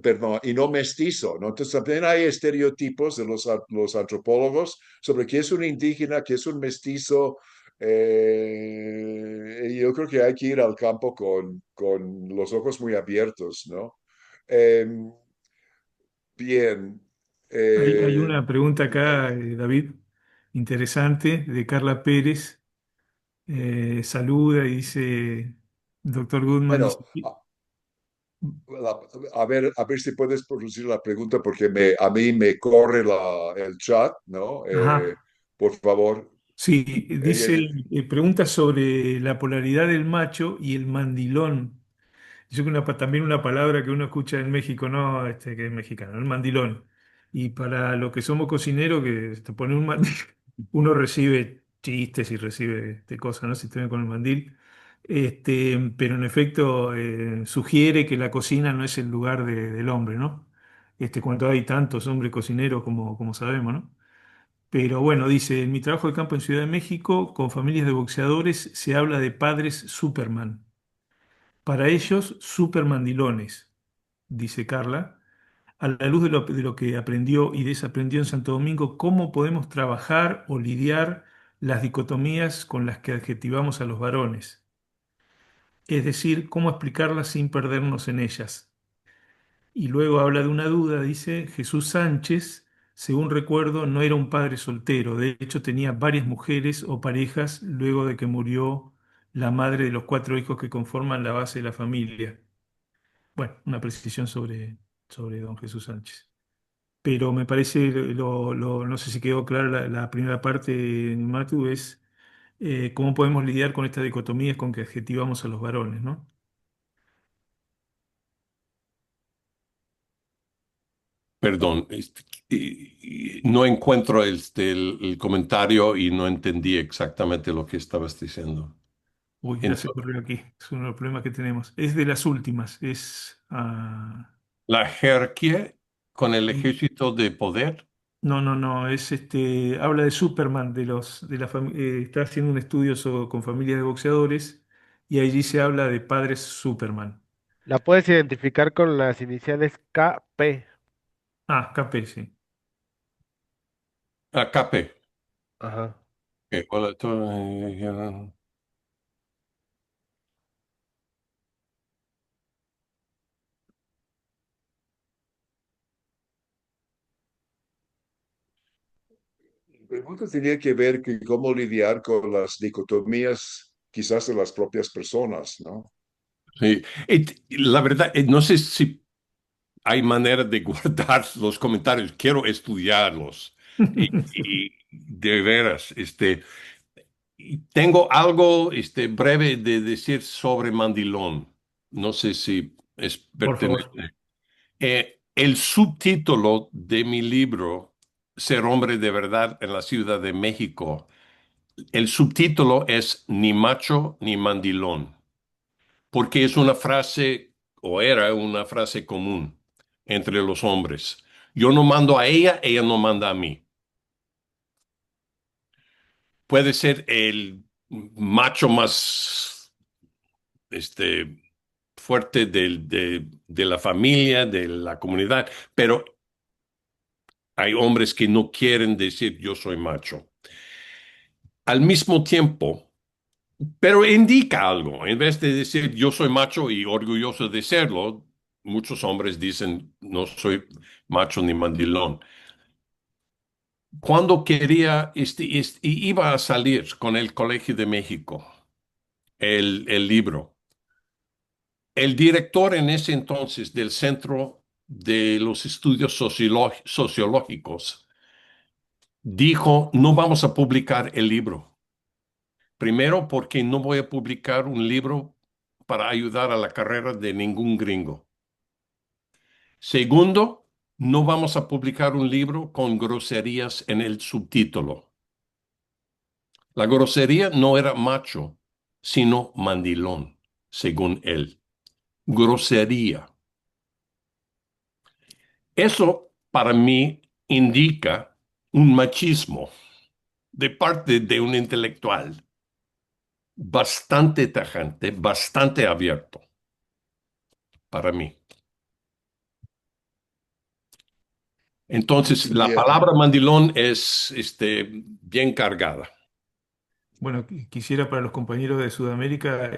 B: perdón, y no mestizo, ¿no? Entonces también hay estereotipos de los antropólogos sobre qué es un indígena, qué es un mestizo. Yo creo que hay que ir al campo con los ojos muy abiertos, ¿no? Eh, bien.
D: Hay
B: Eh,
D: una pregunta acá, David, interesante, de Carla Pérez. Saluda y dice, doctor Goodman, dice,
B: bueno, a ver si puedes producir la pregunta porque a mí me corre el chat, ¿no?
D: ajá,
B: Por favor.
D: sí, dice,
B: Ella,
D: pregunta sobre la polaridad del macho y el mandilón. Yo creo que también una palabra que uno escucha en México, no, que es mexicano, el mandilón. Y para los que somos cocineros, que te pone un mandil, uno recibe chistes y recibe cosas, ¿no? Si te ven con el mandil. Pero en efecto sugiere que la cocina no es el lugar del hombre, ¿no? Cuando hay tantos hombres cocineros como sabemos, ¿no? Pero bueno, dice, en mi trabajo de campo en Ciudad de México, con familias de boxeadores, se habla de padres Superman. Para ellos, supermandilones, dice Carla. A la luz de lo que aprendió y desaprendió en Santo Domingo, ¿cómo podemos trabajar o lidiar las dicotomías con las que adjetivamos a los varones? Es decir, cómo explicarlas sin perdernos en ellas. Y luego habla de una duda, dice, Jesús Sánchez, según recuerdo, no era un padre soltero, de hecho tenía varias mujeres o parejas luego de que murió la madre de los 4 hijos que conforman la base de la familia. Bueno, una precisión sobre don Jesús Sánchez. Pero me parece, no sé si quedó clara la primera parte, Matu, es cómo podemos lidiar con estas dicotomías con que adjetivamos a los varones, ¿no?
C: Perdón, no encuentro el comentario y no entendí exactamente lo que estabas diciendo.
D: Uy, ya se
C: Entonces,
D: corrió aquí, es uno de los problemas que tenemos. Es de las últimas,
C: la jerarquía con el
D: sí.
C: ejército de poder.
D: No, no, no, habla de Superman, está haciendo un estudio con familias de boxeadores y allí se habla de padres Superman.
A: La puedes identificar con las iniciales KP.
D: Ah, KP, sí.
C: AKP.
A: Ajá.
C: Hola,
B: La pregunta tenía que ver que cómo lidiar con las dicotomías quizás de las propias personas, ¿no?
C: Sí. La verdad, no sé si hay manera de guardar los comentarios. Quiero estudiarlos. Y de veras, y tengo algo, breve de decir sobre Mandilón. No sé si es
D: Por favor.
C: pertinente. El subtítulo de mi libro, Ser hombre de verdad en la Ciudad de México, el subtítulo es Ni macho ni mandilón, porque es una frase, o era una frase común entre los hombres. Yo no mando a ella, ella no manda a mí. Puede ser el macho más, fuerte de la familia, de la comunidad, pero hay hombres que no quieren decir yo soy macho. Al mismo tiempo, pero indica algo. En vez de decir yo soy macho y orgulloso de serlo, muchos hombres dicen no soy macho ni mandilón. Cuando quería, iba a salir con el Colegio de México, el libro, el director en ese entonces del Centro de los Estudios Sociológicos dijo, no vamos a publicar el libro. Primero, porque no voy a publicar un libro para ayudar a la carrera de ningún gringo. Segundo, no vamos a publicar un libro con groserías en el subtítulo. La grosería no era macho, sino mandilón, según él. Grosería. Eso para mí indica un machismo de parte de un intelectual bastante tajante, bastante abierto para mí. Entonces, la
B: Bien,
C: palabra mandilón es bien cargada.
D: Bueno, quisiera para los compañeros de Sudamérica,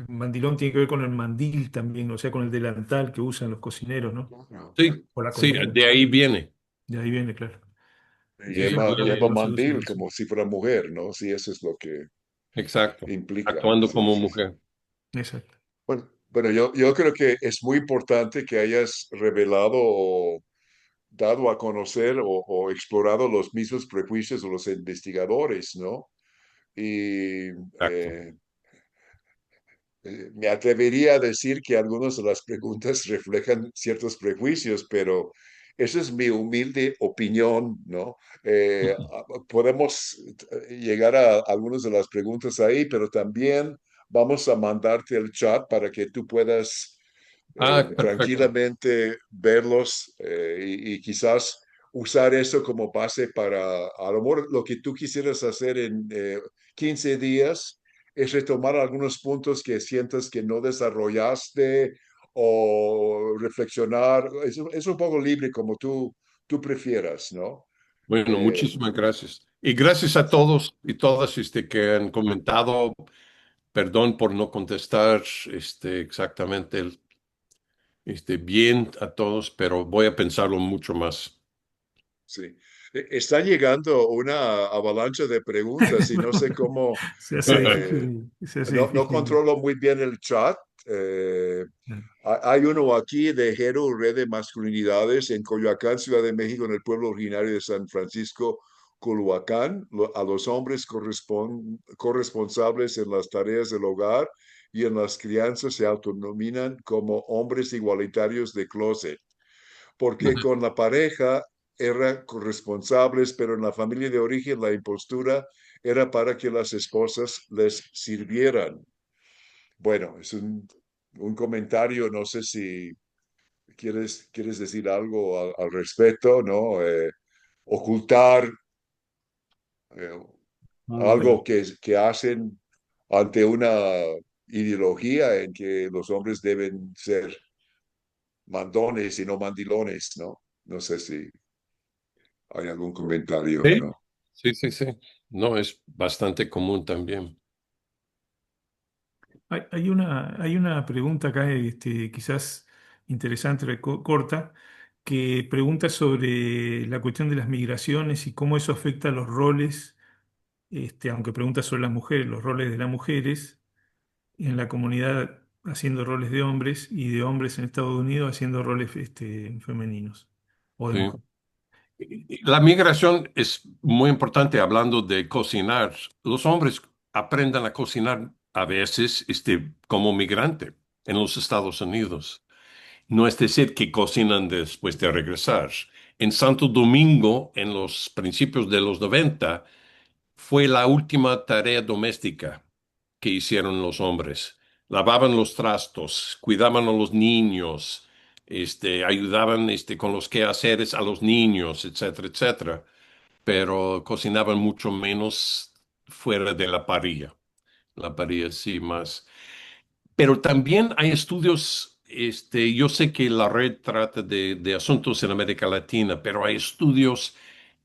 D: mandilón tiene que ver con el mandil también, o sea, con el delantal que usan los cocineros, ¿no?
C: Sí,
D: O la
C: sí,
D: cocinera.
C: de ahí viene.
D: De ahí viene, claro.
C: Eso
B: lleva
D: Eso lo
B: mandil
D: sabía.
B: como si fuera mujer, ¿no? Sí, eso es lo que
C: exacto.
B: implica.
C: Actuando
B: Sí,
C: como
B: sí, sí.
C: mujer.
D: Exacto.
B: Bueno, yo creo que es muy importante que hayas revelado o dado a conocer o explorado los mismos prejuicios de los investigadores, ¿no? Y
C: Exacto.
B: me atrevería a decir que algunas de las preguntas reflejan ciertos prejuicios, pero esa es mi humilde opinión, ¿no? Podemos llegar a algunas de las preguntas ahí, pero también vamos a mandarte el chat para que tú puedas
C: Perfecto.
B: tranquilamente verlos y quizás usar eso como base para, a lo mejor lo que tú quisieras hacer en 15 días es retomar algunos puntos que sientas que no desarrollaste o reflexionar. Es un poco libre como tú prefieras, ¿no?
C: Bueno,
B: Eh,
C: muchísimas gracias. Y gracias a todos y todas que han comentado. Perdón por no contestar exactamente bien a todos, pero voy a pensarlo mucho más.
B: sí. Está llegando una avalancha de preguntas y no sé cómo, eh,
D: Se hace
B: no
D: difícil.
B: controlo muy bien el chat. Eh, Hay uno aquí de Jero, Red de Masculinidades, en Coyoacán, Ciudad de México, en el pueblo originario de San Francisco, Culhuacán. A los hombres corresponsables en las tareas del hogar y en las crianzas se autonominan como hombres igualitarios de closet, porque con la pareja eran corresponsables, pero en la familia de origen la impostura era para que las esposas les sirvieran. Bueno, es un comentario, no sé si quieres decir algo al respecto, ¿no? Ocultar eh,
A: Mm, ya.
B: algo que hacen ante una ideología en que los hombres deben ser mandones y no mandilones, ¿no? No sé si hay algún comentario,
C: Sí,
B: ¿no?
C: sí, sí, sí. No, es bastante común también.
D: Hay una pregunta acá, quizás interesante, corta. que pregunta sobre la cuestión de las migraciones y cómo eso afecta a los roles, aunque pregunta sobre las mujeres, los roles de las mujeres en la comunidad haciendo roles de hombres y de hombres en Estados Unidos haciendo roles femeninos o de
C: Sí.
D: mujeres.
C: La migración es muy importante hablando de cocinar. Los hombres aprendan a cocinar a veces como migrante en los Estados Unidos. No es decir que cocinan después de regresar. En Santo Domingo, en los principios de los 90, fue la última tarea doméstica que hicieron los hombres. Lavaban los trastos, cuidaban a los niños, ayudaban con los quehaceres a los niños, etcétera, etcétera, pero cocinaban mucho menos fuera de la parrilla. La parrilla sí más. Pero también hay estudios, yo sé que la red trata de asuntos en América Latina, pero hay estudios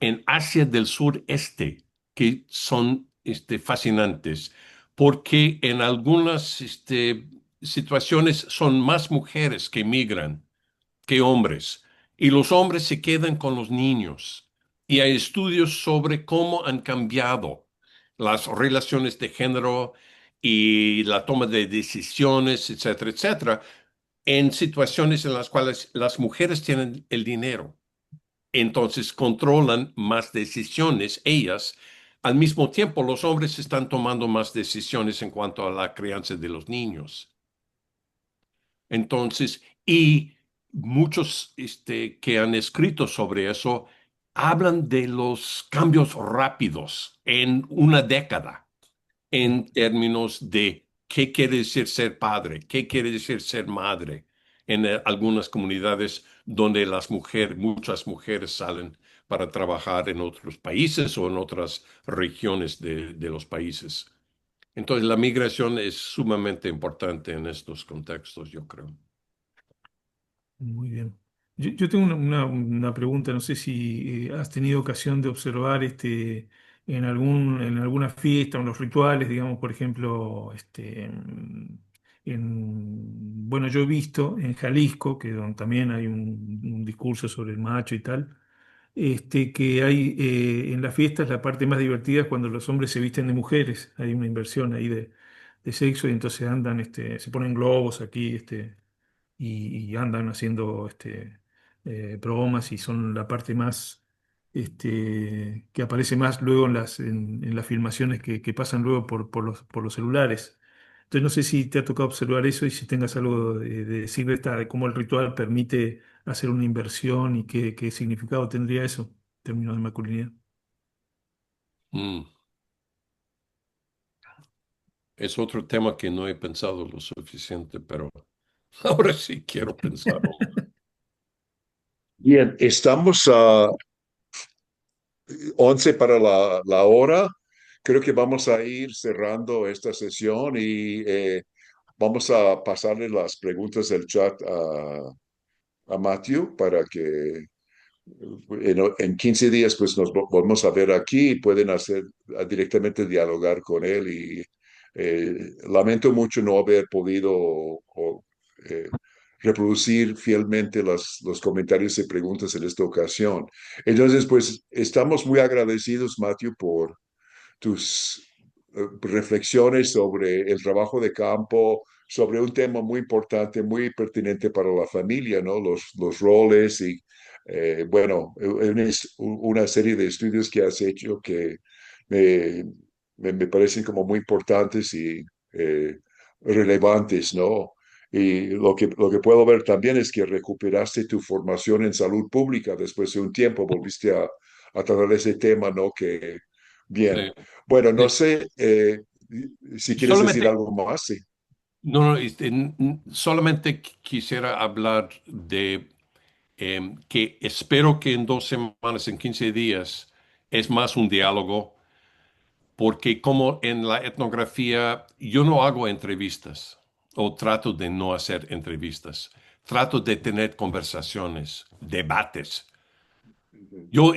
C: en Asia del Sureste que son fascinantes, porque en algunas situaciones son más mujeres que migran que hombres, y los hombres se quedan con los niños. Y hay estudios sobre cómo han cambiado las relaciones de género y la toma de decisiones, etcétera, etcétera, en situaciones en las cuales las mujeres tienen el dinero. Entonces controlan más decisiones ellas. Al mismo tiempo, los hombres están tomando más decisiones en cuanto a la crianza de los niños. Entonces, y muchos que han escrito sobre eso hablan de los cambios rápidos en una década en términos de qué quiere decir ser padre, qué quiere decir ser madre en algunas comunidades donde muchas mujeres salen para trabajar en otros países o en otras regiones de los países. Entonces, la migración es sumamente importante en estos contextos, yo creo.
D: Muy bien. Yo tengo una pregunta, no sé si has tenido ocasión de observar en alguna fiesta o en los rituales, digamos, por ejemplo, bueno, yo he visto en Jalisco, que donde también hay un discurso sobre el macho y tal, que hay en las fiestas la parte más divertida es cuando los hombres se visten de mujeres, hay una inversión ahí de sexo y entonces andan, se ponen globos aquí, y andan haciendo bromas y son la parte más que aparece más luego en las filmaciones que pasan luego por los celulares. Entonces no sé si te ha tocado observar eso y si tengas algo de decir de cómo el ritual permite hacer una inversión y qué significado tendría eso en términos de masculinidad.
C: Mm. Es otro tema que no he pensado lo suficiente, pero ahora sí quiero pensarlo.
B: Bien, estamos a 11 para la hora. Creo que vamos a ir cerrando esta sesión y vamos a pasarle las preguntas del chat a Matthew para que en 15 días pues nos volvemos a ver aquí y pueden hacer directamente dialogar con él y lamento mucho no haber podido eh, reproducir fielmente los comentarios y preguntas en esta ocasión. Entonces, pues estamos muy agradecidos, Matthew, por tus reflexiones sobre el trabajo de campo, sobre un tema muy importante, muy pertinente para la familia, ¿no? Los roles y, bueno, una serie de estudios que has hecho que me, me parecen como muy importantes y relevantes, ¿no? Y lo que puedo ver también es que recuperaste tu formación en salud pública después de un tiempo, volviste a tratar ese tema, ¿no? Que, bien.
C: Sí.
B: Bueno, no
C: Eh,
B: sé si quieres decir
C: solamente,
B: algo más. Sí.
C: no, no, solamente quisiera hablar de que espero que en 2 semanas, en 15 días, es más un diálogo, porque como en la etnografía, yo no hago entrevistas o trato de no hacer entrevistas. Trato de tener conversaciones, debates. Yo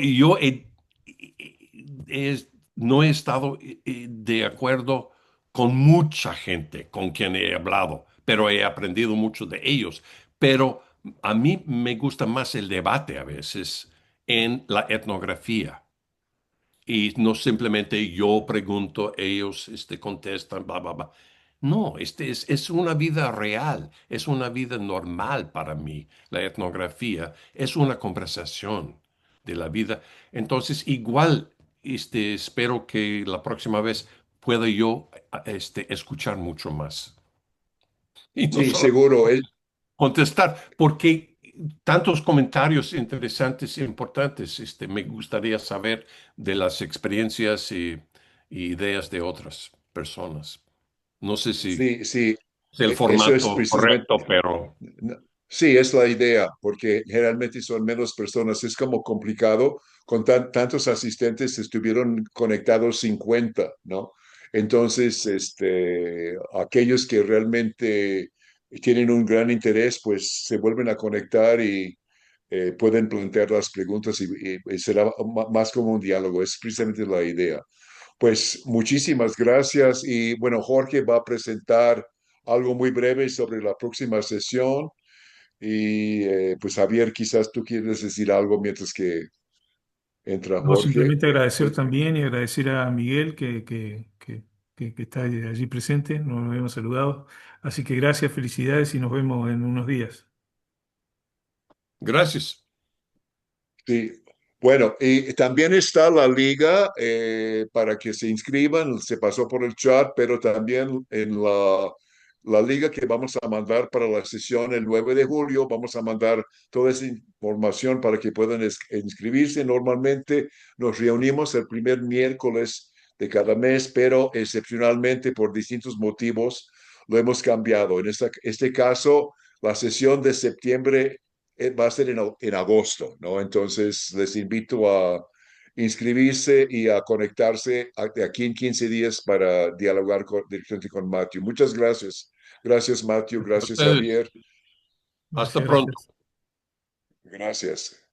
C: no he estado de acuerdo con mucha gente con quien he hablado, pero he aprendido mucho de ellos. Pero A mí me gusta más el debate a veces en la etnografía. Y no simplemente yo pregunto, ellos contestan, bla, bla, bla. No, es una vida real, es una vida normal para mí. La etnografía es una conversación de la vida. Entonces, igual, espero que la próxima vez pueda yo escuchar mucho más. Y no
B: Sí,
C: solo
B: seguro.
C: contestar, porque tantos comentarios interesantes e importantes, me gustaría saber de las experiencias y ideas de otras personas. No sé si
B: Sí, sí,
C: es el
B: eso es
C: formato
B: precisamente.
C: correcto, pero
B: No, sí, es la idea, porque generalmente son menos personas. Es como complicado. Con tantos asistentes estuvieron conectados 50, ¿no? Entonces, aquellos que realmente tienen un gran interés, pues se vuelven a conectar y pueden plantear las preguntas y será más como un diálogo. Es precisamente la idea. Pues muchísimas gracias y bueno, Jorge va a presentar algo muy breve sobre la próxima sesión y pues Javier, quizás tú quieres decir algo mientras que entra
D: No,
B: Jorge.
D: simplemente agradecer
B: Pues,
D: también y agradecer a Miguel que está allí presente, nos habíamos saludado. Así que gracias, felicidades y nos vemos en unos días.
C: gracias.
B: sí, bueno, y también está la liga para que se inscriban, se pasó por el chat, pero también en la liga que vamos a mandar para la sesión el 9 de julio, vamos a mandar toda esa información para que puedan inscribirse. Normalmente nos reunimos el primer miércoles de cada mes, pero excepcionalmente por distintos motivos lo hemos cambiado. En este caso, la sesión de septiembre va a ser en agosto, ¿no? Entonces les invito a inscribirse y a conectarse de aquí en 15 días para dialogar directamente con Matthew. Muchas gracias. Gracias, Matthew.
C: A
B: Gracias,
C: ustedes.
B: Javier.
C: Hasta
D: Gracias,
C: pronto.
D: gracias.
B: Gracias.